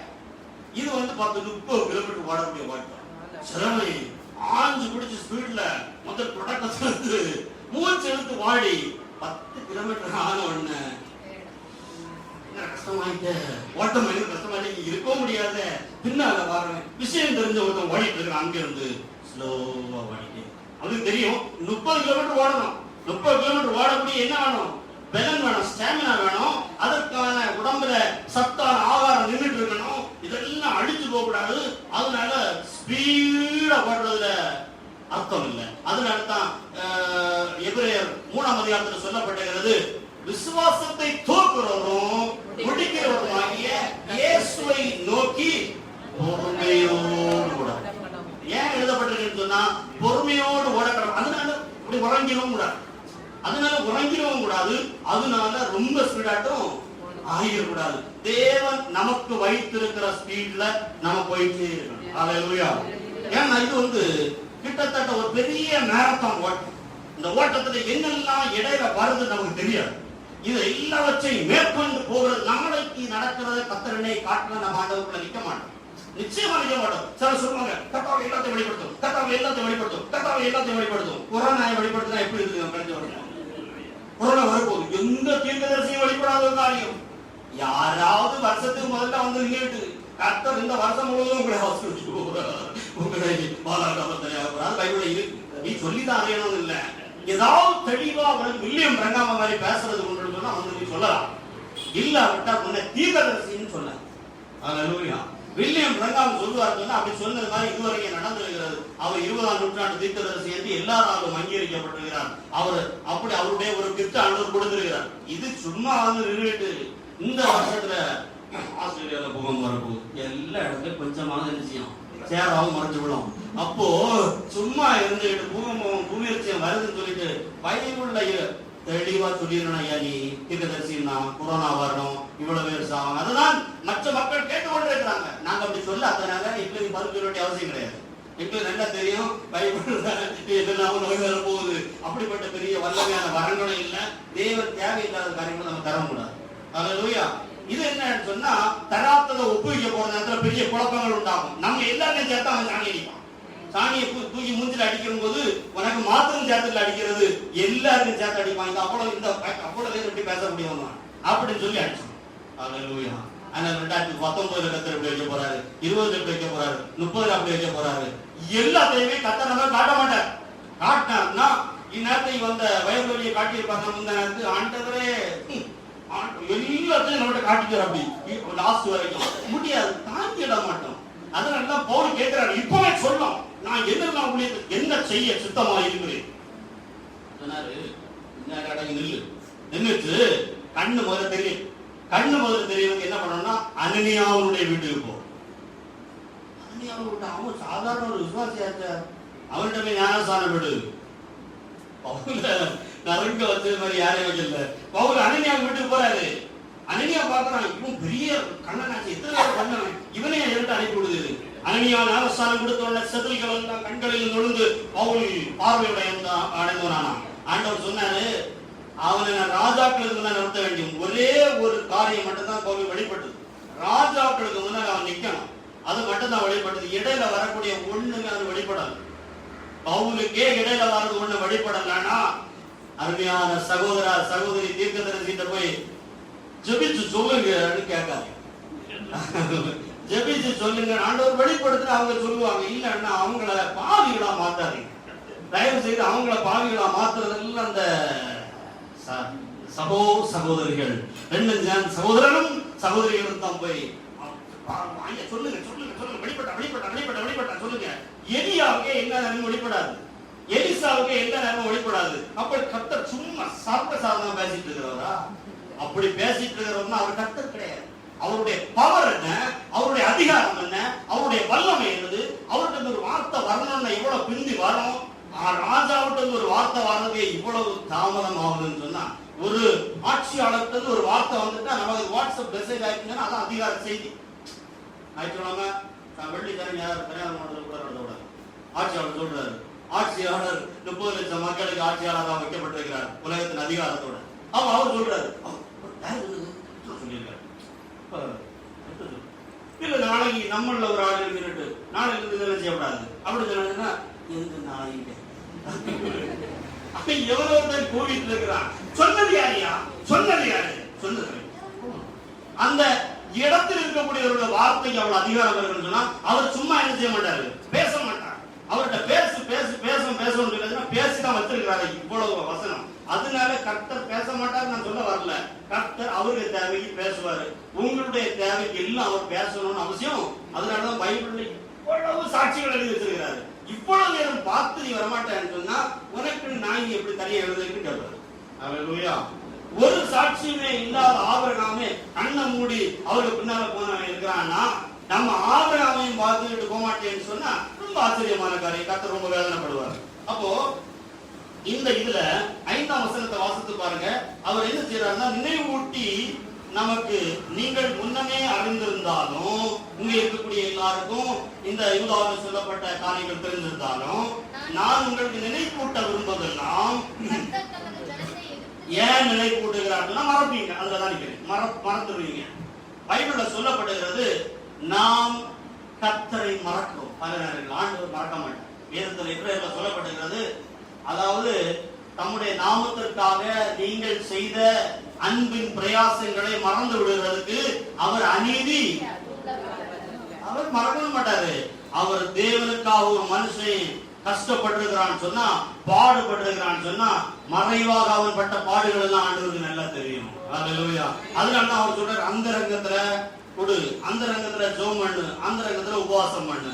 Speaker 1: இது 30 கிலோமீட்டர் ஓடக்கூடிய ஓட்டம். சிரமை ஆஞ்சு பிடிச்சு ஸ்பீட்ல முதல் தொடக்கத்துல மூச்சு எடுத்து வாடி 10 கிலோமீட்டர் ஆன உடனே கஷ்டமாயிட்டு ஓட்டம் கஷ்டமாயிட்டு இருக்கவும் முடியாத பின்னால பாருங்க விஷயம் தெரிஞ்ச ஒருத்தன் ஓடிட்டு இருக்கான். அங்க இருந்து ஸ்லோவா ஓடிட்டு அதுக்கு தெரியும் 30 கிலோமீட்டர் ஓடணும். 30 கிலோமீட்டர் ஓடக்கூடிய என்ன வேணும்? பலன் வேணும், ஸ்டாமினா வேணும். அதற்கான உடம்புல சத்தான ஆகாரம் நின்றுட்டு இருக்கணும். இதெல்லாம் அடிச்சு போக கூடாது. அதனால ஸ்பீடா ஓடுறதுல அர்த்தம் இல்லை. அதனாலதான் எபிரேயர் 3ஆம் அதிகாரத்தில் சொல்லப்பட்டிருக்கிறது, விசுவாசத்தை தோக்குறவரும் முடிக்கிறவருமாகிய இயேசுவை நோக்கி பொறுமையோடு ஓட. ஏன் எழுதப்பட்டிருக்குன்னு சொன்னா, பொறுமையோடு ஓடணும். அதனால இப்படி உறங்கிடவும் கூடாது. அதனால ரொம்ப ஸ்பீடாட்டும் ஆகிடக்கூடாது. தேவன் நமக்கு வைத்திருக்கிற ஸ்பீட்ல நம்ம போயிட்டே இருக்கணும். அல்லேலூயா. ஏன்னா இது கிட்டத்தட்ட ஒரு பெரிய மேரத்தான் ஓட்டம். இந்த ஓட்டத்துல என்னெல்லாம் இடையில வருது நமக்கு தெரியாது. இது எல்லாவற்றையும் மேற்கொண்டு போகிறது. நாளைக்கு நடக்கிறத கத்தரனை காட்டுல நம்ம ஆண்டவருக்குள்ள நிக்க மாட்டோம். நிச்சயமா நிக்க மாட்டோம். சில சொல்லுவாங்க, கர்த்தாவை எல்லாத்தையும் வெளிப்படுத்தும், கர்த்தாவை எல்லாத்தையும் வெளிப்படுத்தும், கர்த்தாவை எல்லாத்தையும் வெளிப்படுத்தும். கொரோனாவை வெளிப்படுத்தினா எப்படி இருக்கு? கழிஞ்சு வரணும். கொரோனா வரப்போகுது. எந்த தீர்க்கதரிசியும் வெளிப்படாத காரியம். யாராவது வருஷத்துக்கு முதல்ல நின்றுட்டு கர்த்தர் இந்த வருஷம் முழுவதும் உங்களை உங்களை பாலாகாம பைபிள்ல இருக்கு. நீ சொல்லிதான் அறியணும் இல்ல. ஏதாவது தெளிவா வில்லியம் பிரங்காம மாதிரி பேசுறது கொண்டு சொன்னா நீ சொல்லலாம். இல்லாவிட்டா உன்னை தீர்க்கதரிசின்னு சொல்ல. அல்லேலூயா. வில்லியம் பிரங்காம் சொல்லுவார். அப்படி சொன்னது மாதிரி இதுவரைக்கும் நடந்திருக்கிறது. அவர் 20ஆம் நூற்றாண்டு தீர்க்கதரிசி என்று எல்லாராலும் அங்கீகரிக்கப்பட்டிருக்கிறார். அவர் அப்படி அவருடைய ஒரு கிஃப்ட் ஆண்டவர் கொடுத்திருக்கிறார். இது சும்மா நின்றுட்டு இந்த வருஷத்துல ஆஸ்திரேலியால பூகம்பம் வரப்போகுது. எல்லா இடத்துலயும் கொஞ்சமாவது நிச்சயம் சேராவும் மறைஞ்சு விடும். அப்போ சும்மா இருந்துட்டு பூகம்பம் பூமியர்ச்சியம் வருதுன்னு சொல்லிட்டு பைபிள்ல தெளிவா சொல்லிடணும். ஐயா நீ தீர்க்கதரிசின்னா கொரோனா வரணும், இவ்வளவு பேர் சாவாங்க. அதுதான் மற்ற மக்கள் கேட்டுக்கொண்டு இருக்கிறாங்க. நாங்க அப்படி சொல்ல அதனால எங்களுக்கு பதில் சொல்ல வேண்டிய அவசியம் கிடையாது. எங்களுக்கு நல்லா தெரியும் பைபிள் நோய் வர போகுது. அப்படிப்பட்ட பெரிய வல்லமையான வரங்களும் இல்லை. தேவன் தேவையில்லாத காரியங்களும் நம்ம தர கூடாது. அல்லேலூயா. இது என்னன்னு சொன்னா, தராத்ததை ஒப்புவிக்க போற நேரத்துல பெரிய குழப்பங்கள் உண்டாகும். நம்ம எல்லாருமே சேர்த்தா அவன் சாணி அடிப்பான். சாணியை தூக்கி மூஞ்சில அடிக்கும் போது உனக்கு மாத்திரம் சேர்த்துல அடிக்கிறது, எல்லாருக்கும் சேர்த்து அடிப்பான். இந்த அவ்வளவு எப்படி பேச முடியும் அப்படின்னு சொல்லி அடிச்சோம். அல்லேலூயா. ஆனா 2019 கத்தர் எப்படி வைக்க போறாரு, 20 எப்படி வைக்க போறாரு, 30 அப்படி வைக்க போறாரு. எல்லாத்தையுமே கத்தர் நம்ம காட்ட மாட்டார். காட்டினா இந்நேரத்துக்கு வந்த வயல்வெளியை காட்டியிருப்பாங்க. முந்த நேரத்துக்கு ஆண்டவரே எல்லாத்தையும் நம்மகிட்ட காட்டிக்கிறார். அப்படி லாஸ்ட் வரைக்கும் முடியாது, தாங்கிட மாட்டோம். அதனாலதான் பவுல் கேட்கிறாரு, இப்பவே சொல்லலாம் நான் என்னெல்லாம் உங்களுக்கு என்ன செய்ய சுத்தமா இருக்கிறேன். நின்றுச்சு கண்ணு முதல்ல தெரியும். கண்ணு முதல்ல தெரியவங்க என்ன பண்ணணும்னா அனனியாவுடைய வீட்டுக்கு போ. அனனியாவோட அவன் சாதாரண ஒரு விசுவாசியாச்ச, அவன்கிட்ட போய் ஞானஸ்தானம் விடு. பவுல நறுங்க வச்சது மாதிரி யாரையும் வைக்கல. பவுல் அனனியா வீட்டுக்கு போறாரு. அனனியா பாக்குறான், இவன் பெரிய கண்ணனாச்சு, எத்தனை கண்ணன், இவனே என்கிட்ட அனுப்பி விடுது. அனனியா ஞானஸ்தானம் கொடுத்த செதில்கள் எல்லாம் கண்களில் நொழுந்து பவுல் பார்வையுடைய அடைந்தவனானா. ஆண்டவர் சொன்னாரு, அவனை நான் ராஜாக்களுக்கு முன்னாடி நிறுத்த வேண்டும். ஒரே ஒரு காரியம் மட்டும்தான் பவுலுக்கு வெளிப்பட்டது. ராஜாக்களுக்கு முன்னாடி அவன் நிக்கணும், அது மட்டும் தான் வெளிப்பட்டது. இடையில வரக்கூடிய ஒண்ணுமே அது வெளிப்படாது. பவுலுக்கே இடையில வர்றது ஒண்ணு வெளிப்படலன்னா, அருமையான சகோதரா சகோதரி தீர்க்கதரிசிட்ட போய் ஜெபிச்சு சொல்லுங்கன்னு கேட்காது. ஜெபிச்சு சொல்லுங்க ஆண்டவர் வெளிப்படுத்தின அவங்க சொல்லுவாங்க. இல்லன்னா அவங்கள பாவிகளா மாத்தாதீங்க, தயவு செய்து அவங்கள பாவிகளா மாத்துறதுல அந்த சகோதரிகள் ரெண்டு சகோதரனும் சகோதரிகளும் தான் போய் சொல்லுங்க சொல்லுங்க சொல்லுங்க வெளிப்பட்ட வெளிப்பட்ட வெளிப்பட்ட வெளிப்பட்ட சொல்லுங்க. எலியாவுக்கே எல்லா நேரமும் வெளிப்படாது, எலிசாவுக்கு எல்லா நேரமும் வெளிப்படாது. அப்படி கர்த்தர் சும்மா சாதாரணமா பேசிட்டு இருக்கிறவரா? அப்படி பேசிட்டு இருக்கிறவங்க அவர் கர்த்தர் கிடையாது. அவருடைய பவர் என்ன, அவருடைய அதிகாரம் என்ன, அவருடைய வல்லமை என்னது, அவர்கிட்ட ஒரு வார்த்தை வரணும்னா எவ்வளவு பிந்தி வரும். ராஜாவிட்ட ஒரு வார்த்தை வர்றதே இவ்வளவு தாமதம் ஆகுதுன்னு சொன்னா, ஒரு ஆட்சியாளர்கிட்ட ஒரு வார்த்தை வந்துட்டா நமக்கு வாட்ஸ்அப் மெசேஜ் ஆயிடுச்சுன்னா அதான் அதிகார செய்தி. ஆயிடுச்சு வெள்ளிக்கிழமை யாரும் கல்யாணம் பண்றது கூட நடத்த ஆட்சியாளர் சொல்றாரு, ஆட்சியாளர் 30 லட்சம் மக்களுக்கு ஆட்சியாளராக வைக்கப்பட்டிருக்கிறார் உலகத்தின் அதிகாரத்தோட. அவர் சொல்றாரு சொல்லியிருக்காரு, இல்ல நாளைக்கு நம்மள ஒரு ஆள் இருக்கு, நாளைக்கு இருந்து இதெல்லாம் செய்யப்படாது அப்படி சொன்னா நாளைக்கு எவ்வளவு கூவிட்டு இருக்கிறான். சொன்னது யாரியா? சொன்னது யாரு? சொன்னது அந்த இடத்தில் இருக்கக்கூடியவருடைய வார்த்தைக்கு அவ்வளவு அதிகாரம் இருக்குன்னு சொன்னா அவர் சும்மா என்ன செய்ய மாட்டாரு, பேச மாட்டார். அவர்கிட்ட பேசு பேசு பேசும் பேசணும் பேசிதான் வச்சிருக்கிறாரு இவ்வளவு வசனம். அதனால கர்த்தர் பேச மாட்டார் நான் சொல்ல வரல. கர்த்தர் அவருடைய தேவைக்கு பேசுவாரு, உங்களுடைய தேவைக்கு எல்லாம் அவர் பேசணும்னு அவசியம். அதனாலதான் பைபிள்ல இவ்வளவு சாட்சிகள் எழுதி வச்சிருக்கிறாரு. இவ்வளவு நேரம் பார்த்து நீ வரமாட்டேன்னு சொன்னா உனக்கு நான் எப்படி தனியா எழுதுன்னு கேட்பாரு. அல்லேலூயா. ஒரு சாட்சியுமே இல்லாத ஆபிரகாமே கண்ணை மூடி அவருக்கு பின்னால போனவன் இருக்கிறான்னா நம்ம ஆபிரகாமையும் பார்த்துக்கிட்டு போக மாட்டேன்னு சொன்னா ரொம்ப ஆச்சரியமான காரியம். கர்த்தர் ரொம்ப வேதனைப்படுவார். அப்போ இந்த இதுல 5ஆம் வசனத்தை வாசித்து பாருங்க. அவர் என்ன செய்யறாருன்னா, நினைவூட்டி நமக்கு நீங்கள் முன்னமே அறிந்திருந்தாலும், இங்க இருக்கக்கூடிய எல்லாருக்கும் இந்த யூதாவில் சொல்லப்பட்ட காரியங்கள் தெரிந்திருந்தாலும், நான் உங்களுக்கு நினைப்பூட்ட விரும்புவதெல்லாம் ஏன் நினைப்பூட்டுகிறார்கள் மறப்பீங்க. அதுலதான் நிக்கிறேன், மறந்துடுவீங்க. பைபிள்ல சொல்லப்படுகிறது, நாம் கர்த்தரை மறக்கிறோம். பல நேரங்கள் ஆண்டவர் மறக்க மாட்டார். வேதத்தில் எபிரேயர்ல சொல்லப்படுகிறது, அதாவது தம்முடைய நாமத்திற்காக நீங்கள் செய்த அன்பின் பிரயாசங்களை மறந்து விடுவதற்கு அவர் அநீதி, அவர் மறக்க மாட்டாரு. அவர் தேவனுக்காக ஒரு மனுஷன் கஷ்டப்பட்டிருக்கிறான்னு சொன்னா, பாடுபட்டிருக்கிறான்னு சொன்னா, மறைவாக அவன் பட்ட பாடுகள் எல்லாம் ஆண்டவருக்கு நல்லா தெரியும். அல்லேலூயா. அதனால அவர் சொல்றாரு, அந்த ரங்கத்துல கொடு, அந்த ரங்கத்துல ஜெபம் பண்ணு, அந்த ரங்கத்துல உபவாசம் பண்ணு.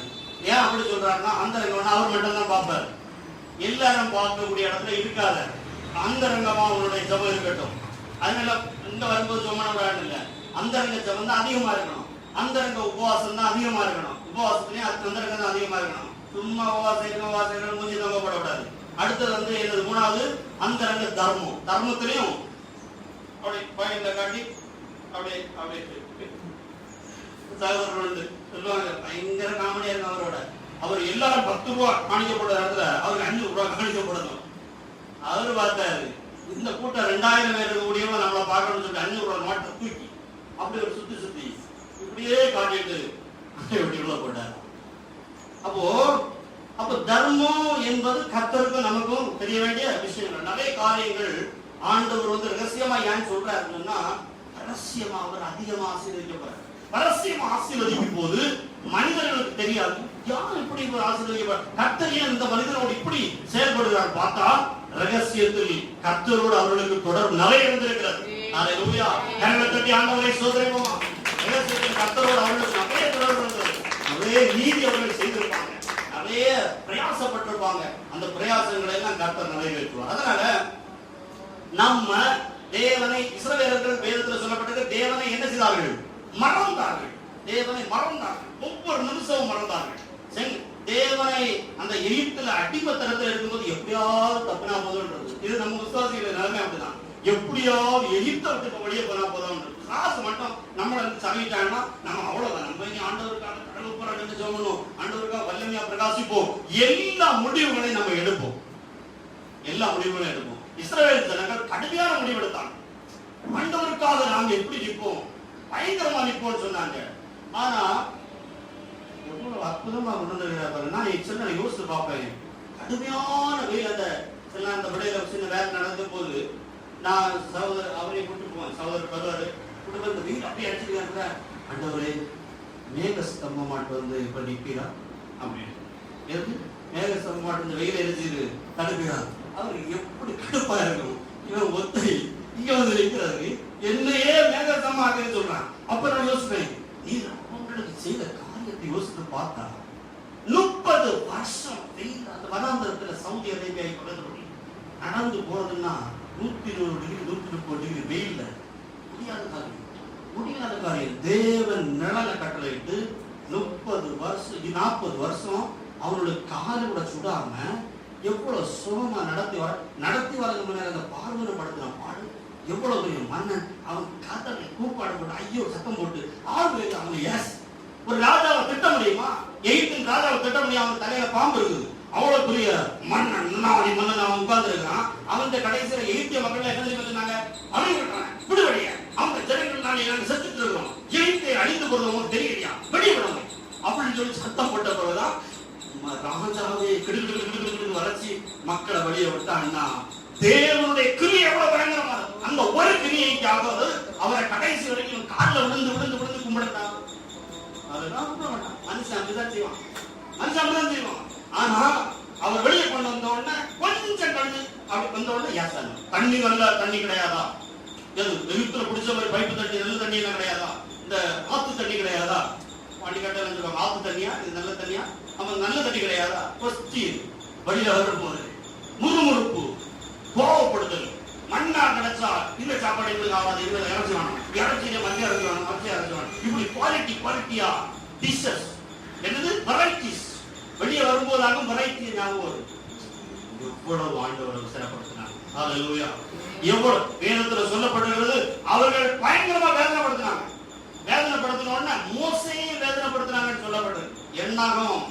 Speaker 1: ஏன் அப்படி சொல்றாருன்னா, அந்த ரங்கம் அவர் மட்டும் தான் பார்ப்பார், எல்லாரும் பார்க்கக்கூடிய இடத்துல இருக்காத. அந்த ரங்கமா அவனுடைய ஜெபம் இருக்கட்டும். அதனால இங்க வரும்போது ஜெபம் இல்ல, அந்த ரங்க ஜெபம் தான் அதிகமா இருக்கணும், அந்த ரங்க உபவாசம் தான் அதிகமா இருக்கணும். உபவாசத்துலயும் அந்த ரங்கம் தான் அதிகமா இருக்கணும். சும்மா உபவாசம் மூஞ்சி தொங்கப்படக்கூடாது. அடுத்தது என்னது, 3வது அந்த ரங்க தர்மம். தர்மத்திலையும் அப்படி பயந்த காட்டி அப்படியே அப்படியே சகோதரர்கள் சொல்லுவாங்க, பயங்கர காமெடியா இருக்கும் அவரோட. அவர் எல்லாரும் 10 ரூபா காணிக்கப்படுற இடத்துல அவருக்கு 5 ரூபா காணிக்கப்படணும். அவரு பார்த்தாரு, இந்த கூட்டம் 2000 பேர் இருக்கக்கூடியவங்க நம்மளை பார்க்கணும்னு சொல்லி 500 ரூபா மாட்டை தூக்கி அப்படி ஒரு சுத்தி சுத்தி இப்படியே காட்டிட்டு இப்படி உள்ள போட்டார். அப்போ தர்மம் என்பது கர்த்தருக்கும் நமக்கும் தெரிய வேண்டிய விஷயங்கள். நிறைய காரியங்கள் ஆண்டவர் ரகசியமா ஏன் சொல்றாருன்னா, ரகசியமா அவர் அதிகமா ஆசீர்வதிக்கப்படுறார். ரகசியமா ஆசீர்வதிக்கும் போது மனிதர்களுக்கு தெரியாது, யார் இப்படி ஆசீர்வதிக்க, கர்த்தர் ஏன் இந்த மனிதனோடு இப்படி செயல்படுகிறார் பார்த்தா, ரகசியத்தில் கர்த்தரோடு அவர்களுக்கு தொடர்பு நிறைய இருந்திருக்கிறது. அல்லேலூயா. கரங்களை தட்டி ஆண்டவரை சோதரிப்போமா. ரகசியத்தில் கர்த்தரோடு அவர்களுக்கு நிறைய தொடர்பு இருந்தது, நிறைய நீதி அவர்கள் செய்திருப்பாங்க, நிறைய பிரயாசப்பட்டிருப்பாங்க. அந்த பிரயாசங்களை எல்லாம் கர்த்தர் நிறைவேற்றுவார். அதனால நம்ம தேவனை, இஸ்ரவேலர்கள் வேதத்தில் சொல்லப்பட்டது, தேவனை என்ன செய்தார்கள், மறந்தார்கள். தேவனை மறந்தார்கள், ஒவ்வொரு நிமிஷமும் மறந்தார்கள். தேவனை அந்த எகிப்துல அடிமத்தனத்தில் இருக்கும்போது எப்படியாவது தப்பினா போதும்ன்றது. இது நம்ம விசுவாசிகள் நிலைமை அப்படிதான். எப்படியாவது எகிப்தை விட்டு வெளியே போனா போதும்ன்றது. காசு மட்டும் நம்மள சமைட்டாங்கன்னா நம்ம அவ்வளவுதான், நம்ம இனி ஆண்டவருக்காக கடவுள் போராட்டம் சொல்லணும், ஆண்டவருக்காக வல்லமையா பிரகாசிப்போம், எல்லா முடிவுகளையும் நம்ம எடுப்போம், எல்லா முடிவுகளையும் எடுப்போம். இஸ்ரவேல் ஜனங்கள் கடுமையான முடிவெடுத்தாங்க. ஆண்டவருக்காக நாங்க எப்படி நிற்போம், பயங்கரமா நிற்போம்னு சொன்னாங்க. ஆனா எவ்வளவு அற்புதமா கொண்டு நான் சொன்ன யோசிச்சு பார்ப்பேன். கடுமையான வெயில், அந்த விடையில சின்ன வேலை நடந்த போது நான் சகோதரர் அவரை கூட்டு போவேன், சகோதரர் பகவாரு கூட்டு போய் இந்த வெயில் அப்படியே அடிச்சிருக்காங்க. ஆண்டவரே மேக ஸ்தம்பமாட்டு வந்து இப்ப நிற்கிறா அப்படின்னு எது மேக ஸ்தம்பமாட்டு இந்த வெயில் எரிஞ்சிரு தடுக்கிறார். அவருக்கு எப்படி கடுப்பா இருக்கணும். இவன் ஒத்தை இங்க வந்து நிற்கிறாரு, என்னையே மேக ஸ்தம்பமாக்குன்னு சொல்றான். அப்ப நான் யோசிப்பேன், நீ அவங்களுக்கு செய்த காரியத்தை யோசித்து பார்த்தா 30 வருஷம் வெயில் அந்த வனாந்தரத்துல சவுதி அரேபியா நடந்து போறதுன்னா 120 டிகிரி 130 டிகிரி வெயில்ல முடியாத காரியம். தேவன் நிழலை கட்டளையிட்டு 40 வருஷம் அவனுடைய காலை கூட சுடாம எவ்வளவு சுகமா நடத்தி வரது முன்னாடி அந்த பார்வனப்படுத்தின பாடு எவ்வளவு பெரிய மன்னன். அவன் காத்தனை கூப்பாடு போட்டு ஐயோ சத்தம் போட்டு ஆள் அவன் எஸ் ஒரு ராஜாவை திட்ட முடியுமா? எகிப்தின் ராஜாவை திட்ட முடியும். அவன் தலையில பாம்பு இருக்குது. அவ்வளவு பெரிய மன்னன் மன்னன் அவன் உட்கார்ந்து இருக்கான். அவன் கடைசியில எகிப்திய மக்கள் என்ன சொல்லி சொன்னாங்க, அவன் விடுவடைய அவங்க ஜனங்கள் நாங்க செத்துட்டு இருக்கோம், எகிப்தை அழிந்து போடுறவங்க தெரியலையா, வெளியே விடுவாங்க அப்படின்னு சொல்லி சத்தம் போட்ட பிறகுதான் ராஜாவே கிடு வரைச்சி மக்களை வெளியே விட்டான்னா தேவனுடைய கிரி எவ்வளவு பயங்கரமா அந்த ஒரு கிரியைக்காக அவரை கடைசி வரைக்கும் காலில் விழுந்து விழுந்து விழுந்து கும்பிடுறான். அதுதான் மனுஷன் அப்படிதான் செய்வான், மனுஷன் அப்படிதான் செய்வான். ஆனா அவர் வெளியே கொண்டு வந்த உடனே கொஞ்சம் கண்ணு அப்படி வந்த உடனே ஏசாங்க தண்ணி நல்ல தண்ணி கிடையாதா, எகிப்துல குடிச்ச மாதிரி பைப்பு தண்ணி நல்ல தண்ணி எல்லாம் கிடையாதா, இந்த ஆத்து தண்ணி கிடையாதா, வண்டிக்கட்டை சொல்லுவாங்க ஆத்து தண்ணியா இது நல்ல தண்ணியா, அவன் நல்ல தண்ணி கிடையாதா, வழியில வரும்போது முறுமுறுப்பு கோவப்படுதல், மண்ணா கிடைச்சா இந்த சாப்பாடு எங்களுக்கு ஆகாது, இவங்க இறச்சி வேணும், இறச்சியில மஞ்சள் இறச்சி வேணும், மச்சை இறச்சி வேணும், இப்படி குவாலிட்டியா டிஷஸ் என்னது வெரைட்டிஸ் வெளியே வரும்போதாக வெரைட்டி ஞாபகம் வரும். எவ்வளவு ஆண்டவர்கள் சிறப்படுத்தினாங்க. ஹல்லேலூயா. எவ்வளவு வேதத்துல சொல்லப்படுகிறது, அவர்கள் பயங்கரமா வேதனைப்படுத்தினாங்க. வேதனைப்படுத்தின உடனே மோசையும் வேதனைப்படுத்தினாங்கன்னு சொல்லப்படுது. என்னாகும்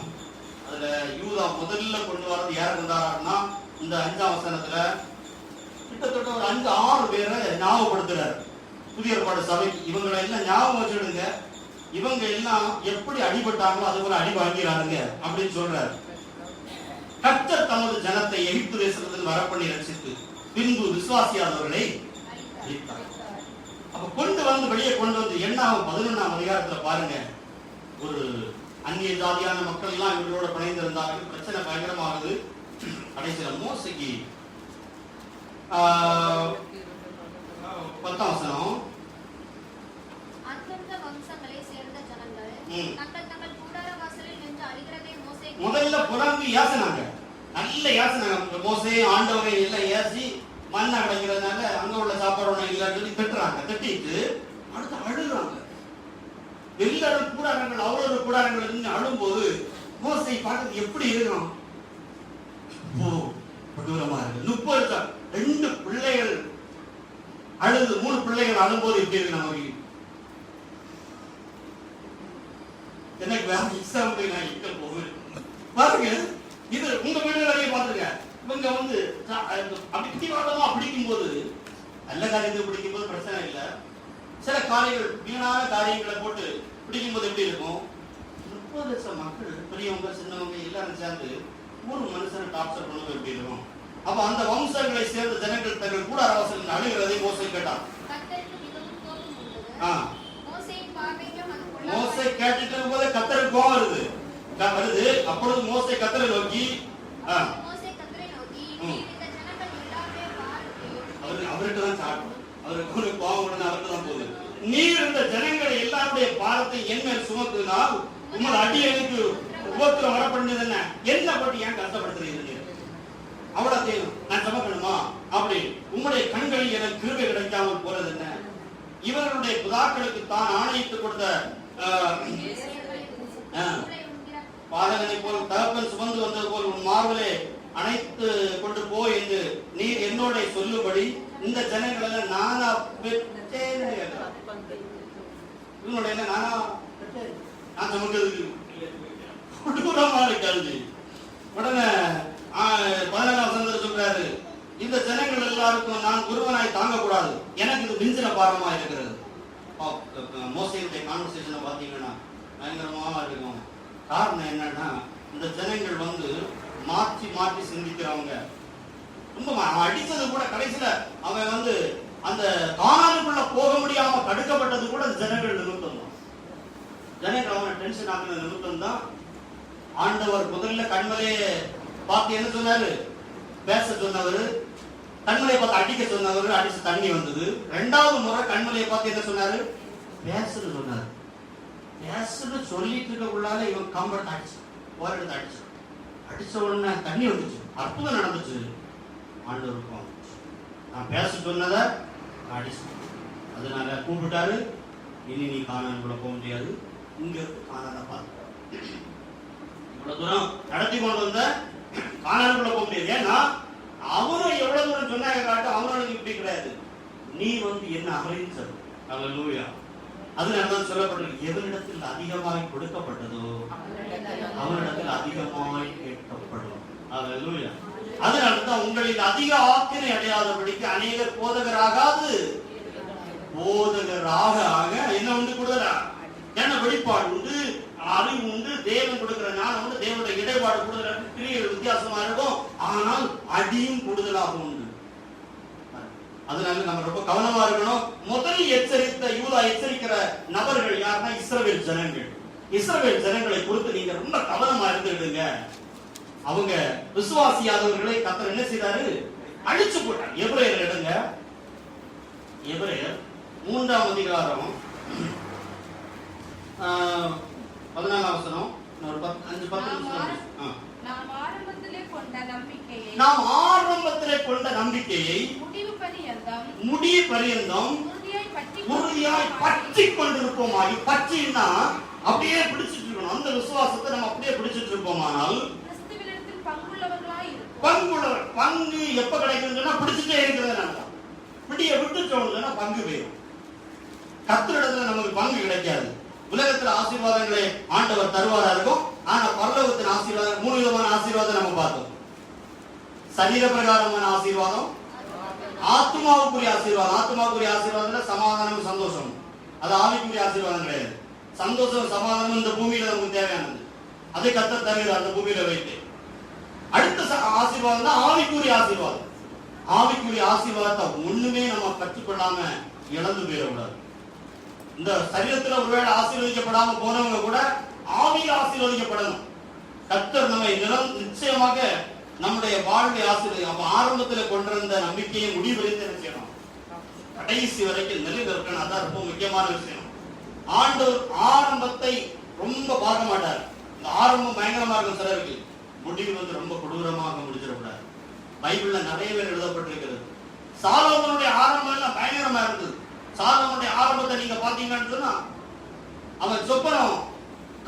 Speaker 1: அதுல யூதா முதல்ல கொண்டு வரது யார் இருந்தாருன்னா இந்த 5ஆம் வசனத்துல கிட்டத்தட்ட ஒரு 5-6 பேரை ஞாபகப்படுத்துறாரு புதிய ஏற்பாடு சபை. இவங்களை எல்லாம் ஞாபகம் வச்சுடுங்க, இவங்க எல்லாம் எப்படி அடிபட்டாங்களோ அது போல அடி வாங்கிறாங்க அப்படின்னு சொல்றாரு. கர்த்தர் தமது ஜனத்தை எகிப்து தேசத்தில் வரப்பண்ணி ரட்சித்து பின்பு விசுவாசியாதவர்களை அழித்தார். அப்ப கொண்டு வந்து வெளியே கொண்டு வந்து என்னாகும் 11ஆம் அதிகாரத்துல பாருங்க, ஒரு அந்நிய ஜாதியான மக்கள் எல்லாம் இவர்களோட பிணைந்திருந்தார்கள். பிரச்சனை பயங்கரமாகுது. கடைசியில மோசைக்கு 10ஆம் வசனம் முதல்ல புறம்பு யாசனாங்க, நல்ல யாசனாங்க. மோசே ஆண்டவரை எல்லாம் ஏசி மண்ணா கிடைக்கிறதுனால அங்க உள்ள சாப்பாடு ஒண்ணு இல்லைன்னு சொல்லி திட்டுறாங்க. திட்டிட்டு அடுத்து அழுகுறாங்க. வெளியில கூடாரங்கள் அவ்வளவு கூடாரங்கள் இருந்து அழும்போது மோசை பார்த்து எப்படி இருக்கும், கொடூரமா இருக்கு. 30 2 பிள்ளைகள் அழுது 3 பிள்ளைகள் அழும்போது எப்படி இருக்கு நமக்கு? எனக்கு வேற எக்ஸாம்பிள் நான் இங்க போவேன் பாருங்க. இது உங்க வீடுகளையே பாத்துருங்க. இவங்க வந்து அப்படி பிடிவாதமா பிடிக்கும் போது, நல்ல காரியத்தை பிடிக்கும் போது பிரச்சனை இல்லை. சில காரியங்கள் வீணான காரியங்களை போட்டு பிடிக்கும் போது எப்படி இருக்கும்? 30 லட்சம் மக்கள் பெரியவங்க சின்னவங்க எல்லாரும் சேர்ந்து ஒரு மனுஷனை டார்ச்சர் பண்ணுவது எப்படி இருக்கும்? அப்ப அந்த வம்சங்களை சேர்ந்த ஜனங்கள் தங்கள் கூட அரவாசல் அழுகிறதை மோசை கேட்டான். மோசை கேட்டுட்டு போதே கர்த்தருக்கு கோபம் வருது. அப்பொழுது மோசை கர்த்தரை நோக்கி அவர்கிட்ட தான் சாப்பிடும், அவருக்கு கோபம் உடனே அவருக்கு தான் போகுது. நீர் இந்த ஜனங்களை எல்லாருடைய பாரத்தை என் மேல் சுமத்துனால் உங்கள் அடியனுக்கு உபத்திரம் வரப்படுறது என்ன? என்ன போட்டு ஏன் கஷ்டப்படுத்துறீங்க? அவ்வளவு நான் சமக்கணுமா அப்படி? உங்களுடைய கண்களில் எனக்கு கிருபை கிடைக்காமல் போறது என்ன? இவர்களுடைய புதாக்களுக்கு தான் ஆணையிட்டு கொடுத்த பாதகனை போல் தகப்பன் சுமந்து வந்தது போல் உன் மார்பலே அணைத்து கொண்டு போ என்று நீர் என்னோட சொல்லும்படி இந்த ஜனங்களை நானா பெற்றேன். இவனுடைய நானா நான் சமக்கிறதுக்கு கொடூரமா இருக்காது. உடனே 14ஆம் வசனத்துல சொல்றாரு, இந்த ஜனங்கள் எல்லாருக்கும் நான் ஒருவனாய் தாங்கக்கூடாது, எனக்கு இது மிஞ்சின பாரமா இருக்கிறது. மோசேயுடைய கான்வர்சேஷனை பார்த்தீங்கன்னா பயங்கரமா இருக்கும். காரணம் என்னன்னா, இந்த ஜனங்கள் வந்து மாற்றி மாற்றி சிந்திக்கிறவங்க. ரொம்ப அடிச்சது கூட கடைசியில அவன் வந்து அந்த கானானுக்குள்ள போக முடியாம தடுக்கப்பட்டது கூட ஜனங்கள் நிமித்தம் தான். ஜனங்கள் அவனை டென்ஷன் ஆகின நிமித்தம் தான். ஆண்டவர் முதல்ல கண்மலையை பார்த்து என்ன சொன்னாரு? பேச சொன்னவர். கண்மலையை பார்த்து அடிக்க சொன்னவர், அடிச்சு தண்ணி வந்தது. ரெண்டாவது முறை கண்மலையை பார்த்து என்ன சொன்னாரு? பேசுன்னு சொன்னாரு. பேசுன்னு சொல்லிட்டு இருக்கக்குள்ளால இவன் கம்பெடுத்து அடிச்சு, ஓரெடுத்து அடிச்சு, அடிச்ச உடனே தண்ணி வந்துச்சு. அற்புதம் நடந்துச்சு. ஆண்டவருக்கும் நான் பேச சொன்னதை அடிச்சு, அதனால கூப்பிட்டாரு. இனி நீ கானானுக்குள்ள போக முடியாது, இங்க இருந்து கானானை பார்த்து இவ்வளவு தூரம் நடத்தி கொண்டு வந்த கானானுக்குள்ள போக முடியாது. ஏன்னா அவரும் எவ்வளவு தூரம் சொன்னாங்க காட்டு, அவனுக்கு இப்படி கிடையாது. நீ வந்து என்ன அகலிச்சது. அல்லேலூயா. அதனாலதான் சொல்லப்பட்டிருக்கு, எவரிடத்தில் அதிகமாய் கொடுக்கப்பட்டதோ அவரிடத்தில் அதிகமாய் கேட்கப்படும். அல்லேலூயா. அதனாலதான் உங்களில் அதிக ஆக்கினை அடையாதபடிக்கு அநேகர் போதகராகாது போதகராக ஆக என்ன உண்டு கூடுதலா? என்ன வெளிப்பாடு உண்டு, அறிவு உண்டு, தேவன் கொடுக்கிற ஞானம் உண்டு, தேவனுடைய இடைப்பாடு கூடுதலாக, கிரியைகள் வித்தியாசமா இருக்கும், ஆனால் அடியும் கூடுதலாக உண்டு. அதனால நம்ம ரொம்ப கவனமா இருக்கணும். முதல் எச்சரித்த யூதா எச்சரிக்கிற நபர்கள் யாருன்னா இஸ்ரவேல் ஜனங்கள். இஸ்ரவேல் ஜனங்களை குறித்து நீங்க ரொம்ப கவனமா இருந்துடுங்க. அவங்க விசுவாசியாதவர்களை கர்த்தர் என்ன செய்தாரு? அழிச்சு போட்டார். எபிரேயர் எடுங்க, எபிரேயர் 3ஆம் அதிகாரம் 14ஆம் வசனம். ஒரு 5-10 நிமிஷம்.
Speaker 2: நாம் ஆரம்பத்திலே கொண்ட நம்பிக்கையை முடிவு பரியந்தம் உறுதியாய் பற்றிக் கொண்டிருப்போமாகி, பற்றினா அப்படியே பிடிச்சிட்டு இருக்கணும். அந்த விசுவாசத்தை நம்ம அப்படியே பிடிச்சிட்டு இருப்போமானால் பங்கு எப்ப கிடைக்குதுன்னா பிடிச்சிட்டே இருக்கிறது. பிடிய விட்டுட்டோம்னா பங்கு வேணும். கர்த்தரிடத்துல நமக்கு பங்கு கிடைக்காது. உலகத்துல ஆசீர்வாதங்களை ஆண்டவர் தருவாரா இருக்கும். ஆனா பரலோகத்தின் ஆசீர்வாதம் 3 விதமான ஆசீர்வாதம் நம்ம பார்த்தோம். சரீர பிரகாரமான ஆசீர்வாதம், ஆத்மாவுக்குரிய ஆசீர்வாதம். ஆத்மாவுக்குரிய ஆசீர்வாதம் சமாதானம், சந்தோஷம். அது ஆவிக்குரிய ஆசீர்வாதம் கிடையாது. சந்தோஷம் சமாதானம் இந்த பூமியில நமக்கு தேவையானது. அதை கர்த்தர் தருகிறார் அந்த பூமியில வைத்து. அடுத்த ஆசீர்வாதம் தான் ஆவிக்குரிய ஆசீர்வாதம். ஆவிக்குரிய ஆசீர்வாதத்தை ஒண்ணுமே நம்ம கற்றுக்கொள்ளாம இழந்து போயிடக்கூடாது. இந்த சரீரத்துல ஒருவேளை ஆசீர்வதிக்கப்படாம போனவங்க கூட ஆவியில் ஆசீர்வதிக்கப்படணும். கர்த்தர் நம்மை நிச்சயமாக நம்முடைய வாழ்வை ஆசீர்வதி ஆரம்பத்துல கொண்டிருந்த நம்பிக்கையை முடிவெடுத்து என்ன செய்யணும்? கடைசி வரைக்கும் நிலைநிறுத்தணும். அதான் ரொம்ப முக்கியமான விஷயம். ஆண்டவர் ஆரம்பத்தை ரொம்ப பார்க்க மாட்டார். இந்த ஆரம்பம் பயங்கரமா இருக்கும் சிலருக்கு, முடிவு வந்து ரொம்ப கொடூரமாக முடிச்சிடக்கூடாது. பைபிள்ல நிறைய பேர் எழுதப்பட்டிருக்கிறது. சாலோமோனுடைய ஆரம்பம் எல்லாம் பயங்கரமா இருந்தது. சாலோமோனுடைய ஆரம்பத்தை நீங்க பாத்தீங்கன்னு சொன்னா, அவன் சொப்பனம்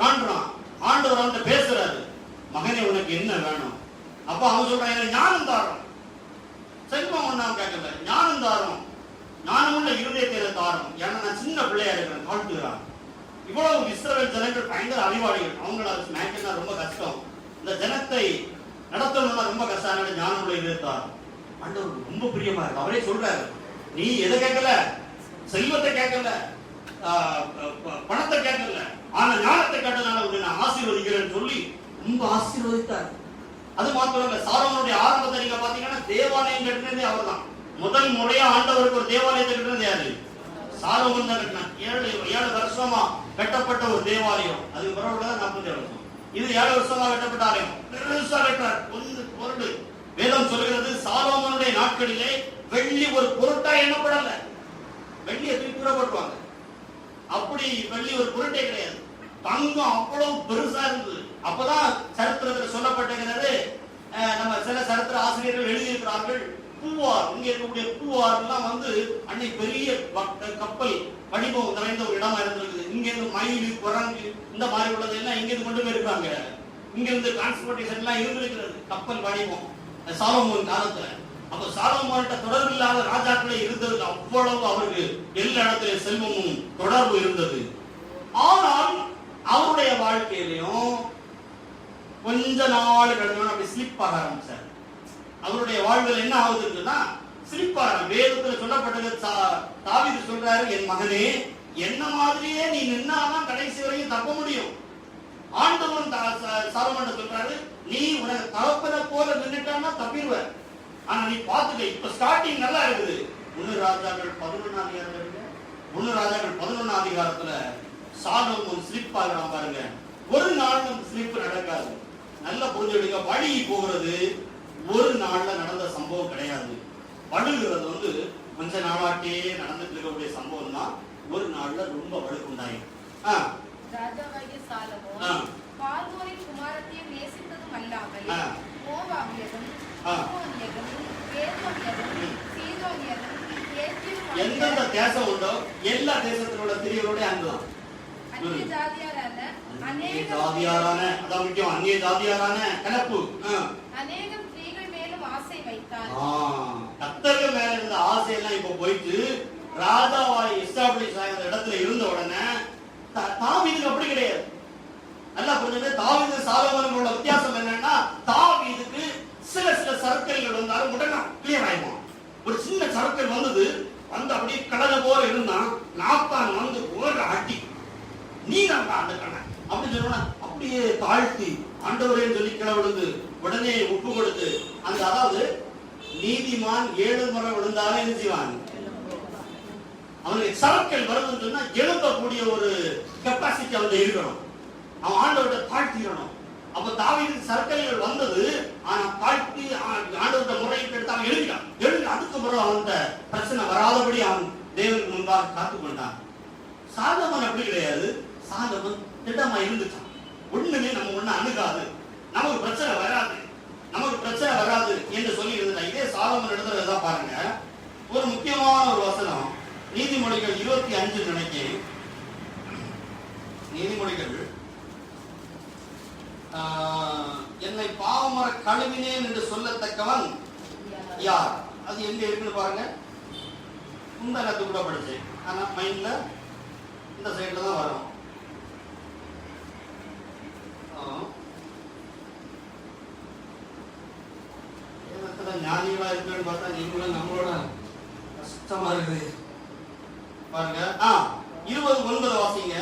Speaker 2: காண்றான், ஆண்டவர் அவன்கிட்ட பேசுறாரு, மகனே உனக்கு என்ன வேணும்? அப்ப அவன் சொல்றான், எனக்கு ஞானம் தாரும். செல்வம் ஒன்றாம் கேட்கல, ஞானம் தாரும், ஞானமுள்ள இருதயத்தை தாரும், ஏன்னா நான் சின்ன பிள்ளையா இருக்கிறேன், தாழ்த்துகிறான். இவ்வளவு இஸ்ரவேல் ஜனங்கள் பயங்கர அறிவாளிகள். அவங்கள மேய்க்கணும் ரொம்ப கஷ்டம். இந்த ஜனத்தை நடத்தணும்னா ரொம்ப கஷ்டம். ஞானம் உள்ள இருதயத்தார் ஆண்டவர் ரொம்ப பிரியமா இருக்கு. அவரே சொல்றாரு, நீ எதை கேட்கல, செல்வத்தை கேட்கல, பணத்தை கேட்கல, ஆனா ஞானத்தை கேட்டதுனால உன்னை நான் ஆசீர்வதிக்கிறேன்னு சொல்லி ரொம்ப ஆசீர்வதித்தார். அது மாத்திரம் இல்ல, சாலோமோனுடைய ஆரம்பத்தை நீங்க பாத்தீங்கன்னா தேவாலயம் கட்டினதே அவர் தான். முதல் முறையா ஆண்டவருக்கு ஒரு தேவாலயத்தை கட்டினது யாரு? சாலோமோன் தான் கட்டினார். 7 வருஷமா கட்டப்பட்ட ஒரு தேவாலயம். அதுக்கு பிறகு 47 வருஷம். இது 7 வருஷமா கட்டப்பட்ட ஆலயம். பெருசா கட்டார். பொருள் வேதம் சொல்கிறது, சாலோமோனுடைய நாட்களிலே வெள்ளி ஒரு பொருட்டா எண்ணப்படல. வெள்ளியை தூக்கிடப்படுவாங்க. அப்படி வெள்ளி ஒரு பொருட்டே கிடையாது. தங்கம் அவ்வளவு பெருசா இருந்தது. அப்பதான் சரித்திரத்தில் சொல்லப்பட்டிருக்கிறது. நம்ம சில சரித்திர ஆசிரியர்கள் எழுதியிருக்கிறார்கள், பூவார், இங்க இருக்கக்கூடிய பூவார் எல்லாம் வந்து அன்னைக்கு பெரிய கப்பல் வடிவம் நிறைந்த ஒரு இடமா இருந்திருக்குது. இங்க இருந்து மயில், குரங்கு இந்த மாதிரி உள்ளது எல்லாம் இங்க இருந்து கொண்டு போயிருக்காங்க. இங்க இருந்து டிரான்ஸ்போர்டேஷன் எல்லாம் இருந்திருக்கிறது கப்பல் வடிவம் சாலோமோன் காலத்துல. அப்ப சாலோமோன்கிட்ட தொடர்பு இல்லாத ராஜாக்களே இருந்தது. அவ்வளவு அவருக்கு எல்லா இடத்துல செல்வமும் தொடர்பு இருந்தது. ஆனால் அவருடைய வாழ்க்கையிலையும் கொஞ்ச நாள் கழிஞ்சோம் அப்படி ஸ்லிப் ஆக ஆரம்பிச்சார். அவருடைய வாழ்வில் என்ன ஆகுதுன்னா சிரிப்பார். வேதத்துல சொல்லப்பட்டது, தாவீது சொல்றாரு, என் மகனே என்ன மாதிரியே நீ நின்னாதான் கடைசி வரையும் தப்ப முடியும். ஆண்டவன் சாலமோன் சொல்றாரு, நீ உனக்கு தகப்பனை போல நின்னுட்டான்னா தப்பிடுவ. ஆனா நீ பாத்துக்க, இப்ப ஸ்டார்டிங் நல்லா இருக்குது. 1 ராஜாக்கள் 11 அதிகாரத்துல சாலமோன் ஸ்லிப் ஆகிறான் பாருங்க. ஒரு நாள் ஸ்லிப் நடக்காது. நல்லா புரிஞ்சுடுங்க, வழி போகிறது ஒரு நாள்ல நடந்த சம்பவம் கிடையாது. வடுகிறது கொஞ்ச நாளாட்டே நடந்துட்டு இருக்கக்கூடிய சம்பவம் தான். ஒரு நாள்ல ரொம்ப வடுக்குண்டாயிரும்.
Speaker 3: ராஜாவாகிய சாலமோன் பார்வோனின் குமாரத்தையும் நேசித்ததும் அல்லாமல் மோவாபியரும் அம்மோனியரும் ஏதோமியரும் சீதோனியரும்
Speaker 2: எந்தெந்த தேசம் உண்டோ எல்லா தேசத்தில் உள்ள ஸ்திரீகளோட அன்புதான்.
Speaker 3: அந்நிய ஜாதியாரான
Speaker 2: அதான் முக்கியம், அந்நிய ஜாதியாரான கலப்பு
Speaker 3: அநேகம் ஸ்திரீகள் மேலும் ஆசை வைத்தார்.
Speaker 2: கர்த்தர்கள் மேல இருந்த ஆசையெல்லாம் இப்ப போயிட்டு ராஜாவாய் எஸ்டாப்ளிஷ் ஆகிற இடத்துல இருந்த உடனே தாவீதுக்கு அப்படி கிடையாது. நல்லா புரிஞ்சுங்க, தாவீது சாலமோனுக்கு உள்ள வித்தியாசம் என்னன்னா, தாவீதுக்கு சில சர்க்கிள்கள் வந்தாலும் உடனே கிளியர் ஆயிடும். ஒரு சின்ன சர்க்கிள் வந்தது, அப்படியே கடலை போல இருந்தான். நாத்தான் வந்து ஒரு அடி, நீ தான் அந்த கடை அப்படின்னு சொன்னா அப்படியே தாழ்த்தி ஆண்டவரேன்னு சொல்லி கிளை விழுந்து உடனே உப்பு கொடுத்து அந்த, அதாவது நீதிமான் 7 முறை விழுந்தாலும் என்ன செய்வான், அவனுக்கு சரக்கல் வருதுன்னு சொன்னா எழுப்பக்கூடிய ஒரு கெப்பாசிட்டி அவன் இருக்கணும். அவன் ஆண்டவர்கிட்ட தாழ்த்திடணும். அப்ப தாவீதுக்கு சரக்கல்கள் வந்தது, ஆனா தாழ்த்தி ஆண்டவர்கிட்ட முறையிட்டு எடுத்து அவன் எழுதி அதுக்கு பிறகு அவன்கிட்ட பிரச்சனை வராதபடி அவன் தேவனுக்கு முன்பாக காத்துக் கொண்டான். சாலமோன் அப்படி கிடையாது. சாலமோன் திட்டமா இருந்துச்சான். ஒண்ணுமே நம்ம ஒண்ணு அணுகாது, நமக்கு பிரச்சனை வராது என்று சொல்லி இருந்துட்டான். இதே சாலமோன் எழுதுறதுதான் பாருங்க. ஒரு முக்கியமான ஒரு வசனம் நீதிமொழிகள் 25 நினைக்கிறேன். நீதிமொழிகள் என்னை பாவமர கழுவினேன் என்று சொல்லத்தக்கவன் யார்? அது எங்க இருக்குன்னு பாருங்க. முந்தனத்து கூட படிச்சேன், ஆனா மைண்ட்ல இந்த சைட்ல தான் வரும். ஞானிகளா இருக்குன்னு பார்த்தா நீங்களும் நம்மளோட கஷ்டமா இருக்குது பாருங்க. 29 வாசிங்க.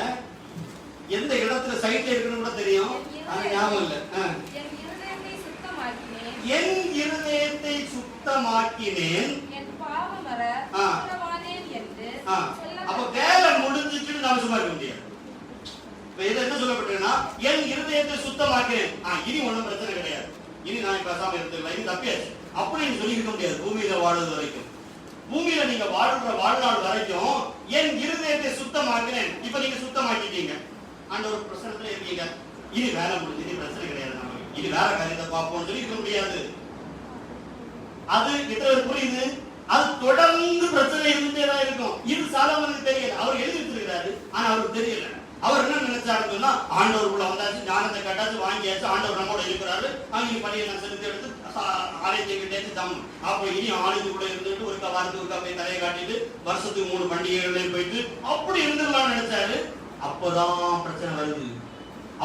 Speaker 2: எந்த இடத்துல சைட்ல இருக்குன்னு கூட தெரியும், ஆனா ஞாபகம் இல்ல. என் இருதயத்தை சுத்தமாக்கினேன், அப்ப வேலை முடிஞ்சிட்டு நாம சும்மா இருக்க முடியாது. என்ன சொல்லப்பட்டிருக்குன்னா, என் இருதயத்தை சுத்தமாக்கினேன், இனி ஒண்ணும் பிரச்சனை கிடையாது, இனி நான் பேசாம இருந்துக்கலாம், இனி தப்பியாச்சு அப்படின்னு சொல்லி இருக்க முடியாது. பூமியில வாழுறது வரைக்கும், பூமியில நீங்க வாழ்ற வாழ்நாள் வரைக்கும் என் இருதயத்தை சுத்தமாக்கினேன். இப்ப நீங்க சுத்தமாக்கிட்டீங்க, ஆண்டவர் பிரச்சனை இருக்கீங்க, இனி வேலை முடிஞ்சு, இனி பிரச்சனை கிடையாது, நமக்கு இனி வேற காரியத்தை பார்ப்போம்னு சொல்லி இருக்க முடியாது. அது எத்தனை புரியுது? அது தொடர்ந்து பிரச்சனை இருந்துட்டேதான் இருக்கும். இது சாலமோனுக்கு தெரியல. அவர் எழுதி வச்சிருக்கிறாரு, ஆனா அவருக்கு தெரியல. அவர் என்ன நினைச்சாருன்னு சொன்னா, ஆண்டவருக்குள்ள வந்தாச்சு, ஞானத்தை கட்டாச்சு, வாங்கியாச்சு, ஆண்டவர் நம்மோட இருக்கிறாரு, அங்கே பணியை செலுத்தி எடுத்து ஆலயத்தை கிட்டே தம். அப்ப இனி ஆலயத்து கூட இருந்துட்டு ஒருக்கா வாரத்துக்கு ஒருக்கா போய் தலையை காட்டிட்டு வருஷத்துக்கு 3 பண்டிகைகளையும் போயிட்டு அப்படி இருந்துடலாம்னு நினைச்சாரு. அப்பதான் பிரச்சனை வருது,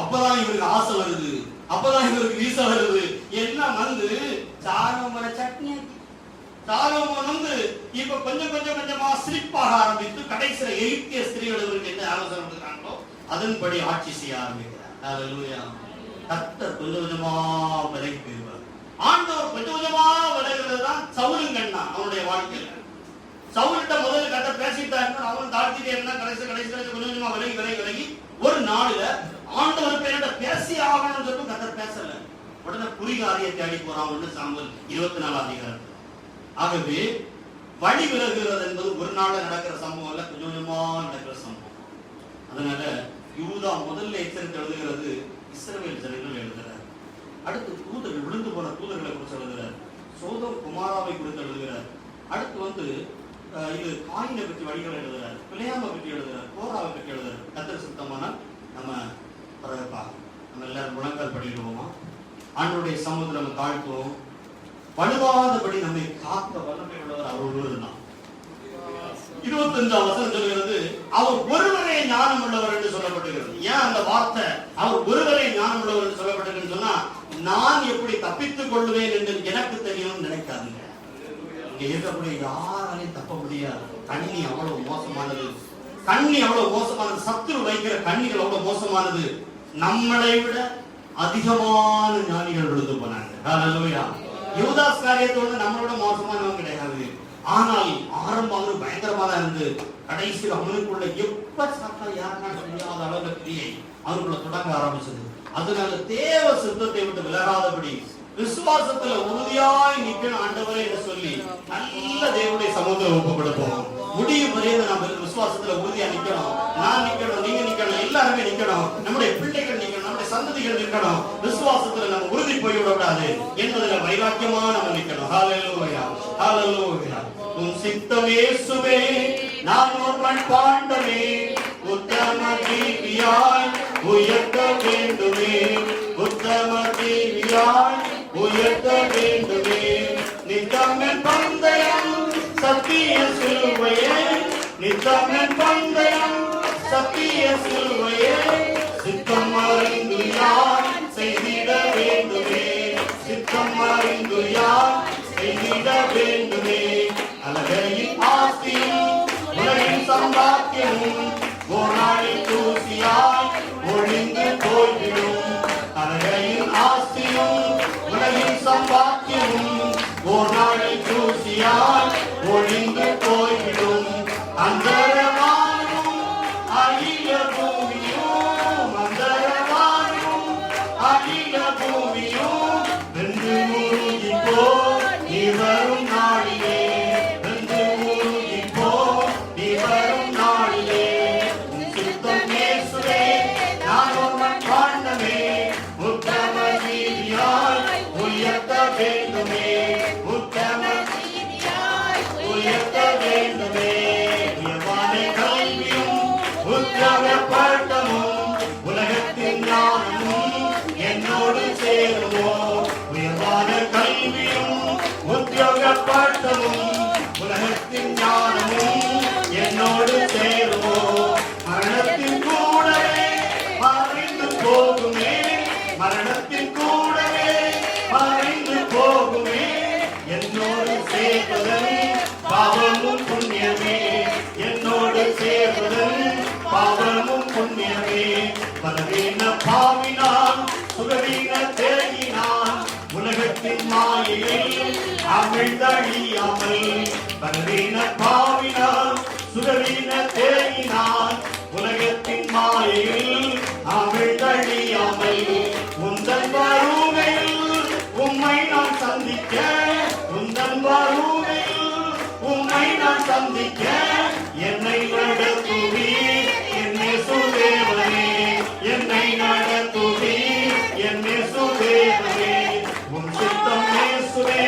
Speaker 2: அப்பதான் இவருக்கு ஆசை வருது, அப்பதான் இவருக்கு வீச வருது. எல்லாம் வந்து சாலமோன சட்னி சாலமோன் வந்து இப்ப கொஞ்சமா ஸ்லிப்பாக ஆரம்பித்து கடைசியில எகிப்திய ஸ்திரீகளுக்கு என்ன ஆலோசனை கொடுக்குறாங்களோ அதன்படி ஆட்சி செய்ய ஆரம்பிக்கிறார். ஹல்லேலூயா. கர்த்தர் கொஞ்சமா விலகி போயிருவார். ஆண்டவர் கொஞ்சமா விலகுறதுதான் சவுலின் கண்ணா அவனுடைய வாழ்க்கையில. சவுல்கிட்ட முதல்ல கர்த்தர் பேசிட்டாருன்னா அவன் தாழ்த்திட்டே இருந்தா கடைசி கொஞ்சமா விலகி ஒரு நாளில ஆண்டவர் பேரிட்ட பேசி ஆகணும்னு சொல்லி கர்த்தர் பேசல. உடனே புரிகாரியை தேடி போறான் சாமுவேல் 24 அதிகாரம். ஆகவே வழி விலகுகிறது என்பது ஒரு நாள்ல நடக்கிற சம்பவம் இல்ல, கொஞ்சமா நடக்கிற சம்பவம். அதனால யூதா முதல்ல எச்சரித்து எழுதுகிறது, இஸ்ரவேல் ஜனங்கள் எழுதுகிறார். அடுத்து தூதர்கள், விழுந்து போன தூதர்களை குறித்து எழுதுகிறார். சோதோம் குமாராவை குறித்து எழுதுகிறார். அடுத்து இது காயினை பற்றி வழிகளை எழுதுகிறார், பிள்ளையாமை பற்றி எழுதுகிறார், கோராவை பற்றி எழுதுகிறார். கர்த்தர் சுத்தமானால் நம்ம நம்ம எல்லாரும் முழங்கால் படிடுவோமா? ஆண்டவருடைய சமூகத்தில் நம்ம தாழ்த்துவோம். வலுவாதபடி நம்மை காக்க வல்லமை உள்ளவர் அவர் ஒருவர் தான். 25ஆம் வசனம் சொல்கிறது, அவர் ஒருவரே ஞானம் உள்ளவர் என்று சொல்லப்பட்டிருக்கிறது. ஏன் அந்த வார்த்தை அவர் ஒருவரே ஞானம் உள்ளவர் என்று சொல்லப்பட்டிருக்குன்னு சொன்னா, நான் எப்படி தப்பித்துக் கொள்வேன் என்று எனக்கு தெரியும் நினைக்காதீங்க. இங்க இருக்கக்கூடிய யாராலையும் தப்ப முடியாது. கண்ணி அவ்வளவு மோசமானது, கண்ணி அவ்வளவு மோசமானது, சத்துரு வைக்கிற கண்ணிகள் அவ்வளவு மோசமானது. நம்மளை விட அதிகமான ஞானிகள் விழுந்து போனாங்க. ஹல்லேலூயா. யூதாஸ் காரியத்தோடு நம்மளோட மோசமானவங்க கிடையாது. ஆனால் ஆரம்பம் பயங்கரமா இருந்து கடைசியில் அவனுக்குள்ள எப்ப சாத்தா யாருன்னா தெரியாத அளவுல கிரியை அவனுக்குள்ள தொடங்க ஆரம்பிச்சது. அதனால தேவ சித்தத்தை விட்டு விலகாதபடி விசுவாசத்துல உறுதியாய் நிக்கணும் ஆண்டவரே என்று சொல்லி நல்ல தேவனுடைய சமூகத்தை ஒப்பு கொடுப்போம். முடியும் வரையில நம்ம விசுவாசத்துல உறுதியா நிக்கணும். நான் நிக்கணும், நீங்க நிக்கணும், எல்லாருமே நிக்கணும், நம்முடைய பிள்ளைகள் நிக்கணும், நம்முடைய சந்ததிகள் நிக்கணும். விசுவாசத்துல நம்ம உறுதி போய்விடக்கூடாது என்பதுல வைராக்கியமா நம்ம நிக்கணும். ஹல்லேலூயா, ஹல்லேலூயா. உன் சித்தம் இயேசுவே, நான் ஒருவன் பாண்டவே, உத்தம ஜீவியாய் உயர்த்த வேண்டுமே, உத்தம ஜீவியாய் உயர்த்த வேண்டுமே. நித்தமென் பந்தயம் சத்திய சிலுவையே, நித்தமென் பந்தயம் சத்திய சிலுவையே, சித்தம் அறிந்து யார் செய்திட வேண்டுமே, சித்தம் அறிந்து யார் செய்திட வேண்டுமே. அழகையின் ஆஸ்தியும் உலகின் சம்பாத்தியமும் ஒரு நாளில் தூசியாய் ஒழிந்து போய்விடும். அழகையின் ஆஸ்தியும் உலகின் சம்பாத்தியமும் ஒரு நாளில் தூசியாய் ஒழிந்து போய்விடும். அந்தரவானும் அழிய பூமியும், அந்தரவானும் அழிய பூமியும் வென்று உருகி போ நீ வரும் நாளிலே, வென்று உருகி போ நீ வரும் நாளிலே. உன் சித்தம் இயேசுவே, நான் ஒருவன் பாண்டமே, உத்தம ஜீவியாய் உயர்த்த வேண்டுமே, உத்தம ஜீவியாய் உயர்த்த வேண்டுமே. உயர்வான கல்வியும் உத்தியோக பட்டமும் உலகத்தின் ஞானமும் என்னோடு சேருமோ. உயர்வான கல்வியும் உத்தியோக பட்டமும் உலகத்தின் ஞானமும் என்னோடு சேருமோ. மரணத்தின் கூடவே மறைந்து போகுமே, மரணத்தின் கூடவே மறைந்து போகுமே. என்னோடு சேர்வதன் பாவமும் புண்ணியமே, என்னோடு சேர்வதன் பாவமும் புண்ணியமே. பலவீன பாவினான் சுகவீன தேகினான் உலகத்தின் மாயையில் அமிழ்ந்தழியாமல். பலவீன பாவினான் சுகவீன தேகினான் உலகத்தின் மாயையில் அமிழ்ந்தழியாமல். உந்தன் வருகையில் உம்மை நான் சந்திக்க, உந்தன் வருகையில் உம்மை நான் சந்திக்க என்னை நடத்துவீர் என்னை சுதேவனே, என்னை நடத்துவீர் என்னை சுதேவனே. உன் சித்தம் இயேசுவே,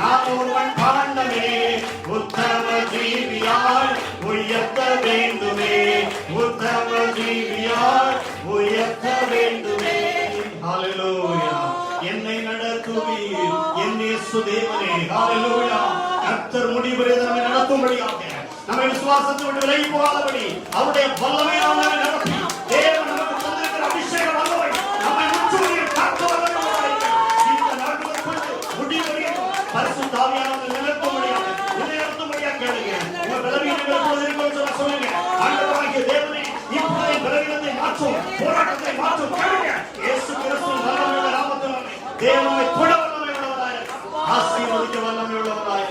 Speaker 2: நான் ஒருவன் பாண்டமே, உத்தம ஜீவியாய் உயர்த்த வேண்டுமே, உத்தம ஜீவியாய் உயர்த்த வேண்டுமே. ஹல்லேலூயா. என்னை நடத்துவீர் என் இயேசு தேவனே. ஹல்லேலூயா. கர்த்தர் முடிவரை நம்மை நடத்தும்படியாக, நம்மை விசுவாசத்தை விட்டு விலகி போகாதபடி அவருடைய வல்லமை நம்மை நடத்தி, தேவன் நமக்கு தந்திருக்கிற அபிஷேக வல்லமை நம்மை முற்றுகையில் காக்க வல்லமை இந்த நடக்குதற்குள் முடிவரை பரிசுத்த ஆவியானவர் நிலைக்கும்படியாக நிலைநிறுத்தும்படியாக கேளுங்க. உங்கள் பலவீனங்கள் எப்பொழுது இருக்கும் சொல்ல சொல்லுங்க. ஆண்டவராகிய தேவனே, இப்போதை பலவீனத்தை மாற்றும், போராட்டத்தை மாற்றும் கேளுங்க. இயேசு கிறிஸ்துவின் வல்லமையுள்ள நாமத்தினாலே தேவனை தொட வல்லமை உள்ளவராய், ஆசீர்வதிக்க வல்லமை உள்ளவராய்.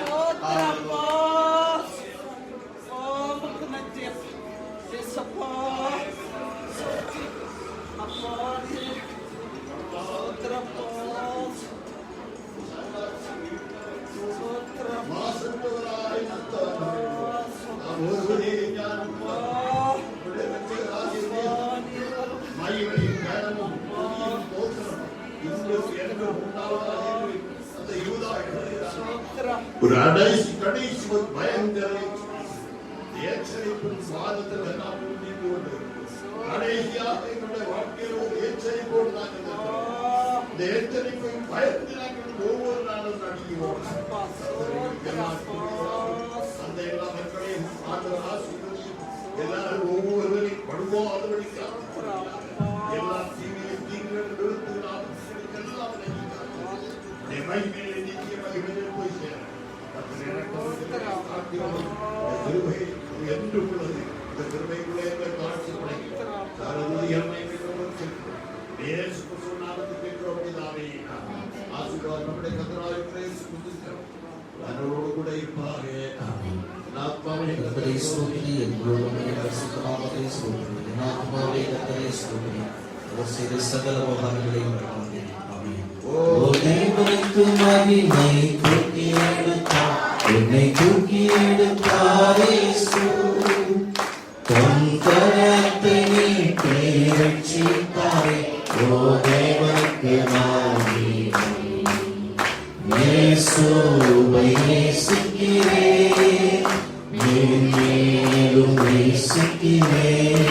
Speaker 4: ஒரு கடைசி ஒரு பயங்கர எச்சரிப்பின் வாதத்தில் எல்லாம் முடிந்து கொண்டு கடைசியாக எங்களுடைய வாழ்க்கையில் ஒரு எச்சரிப்போடு நாங்கள் இந்த எச்சரிப்பை பயந்து நாங்கள் ஒவ்வொரு நாளும் நடிக்கிறோம். அந்த எல்லா மக்களையும் எல்லாரும் ஒவ்வொருவரையும் படுவோம் அதுபடிக்கலாம் எல்லா தீமையும் தீங்குகள் நிறுத்துகிறார். மகிமையிலே நித்திய மகிமையிலே போய் சேர கர்த்தர் எனக்கு அவர்களை காக்கிறோம். இந்த கிருபை என்றும் உள்ளது. இந்த கிருபைக்குள்ளே எங்களை காட்சி படைக்கிறோம். ஹல்லேலூயா. இயேசு கிறிஸ்துவின் நாமத்தில் கேட்கிறோம் பிதாவே. ஆசீர்வாதம் நம்முடைய கர்த்தராகிய இயேசு கிறிஸ்து அவரோடு கூட இருப்பாக. ஆத்மாவே
Speaker 5: கர்த்தரை ஸ்தோத்திரி, என் முழுவதும் பரிசுத்த நாமத்தை ஸ்தோத்திரி. என் ஆத்மாவே கர்த்தரை ஸ்தோத்திரி, அவர் செய்த சகல உபகாரங்களையும் மறவாதே. ஆமென். ஓ தேவனுக்கு மகிமை, தூக்கி எடுத்தார், என்னை தூக்கி எடுத்தார் இயேசு. தன் கரத்தை நீட்டி ரட்சித்தாரே, ஓ தேவனுக்கு மகிமை. இயேசுவை நேசிக்கிறேன், மேலும் நேசிக்கிறேன்.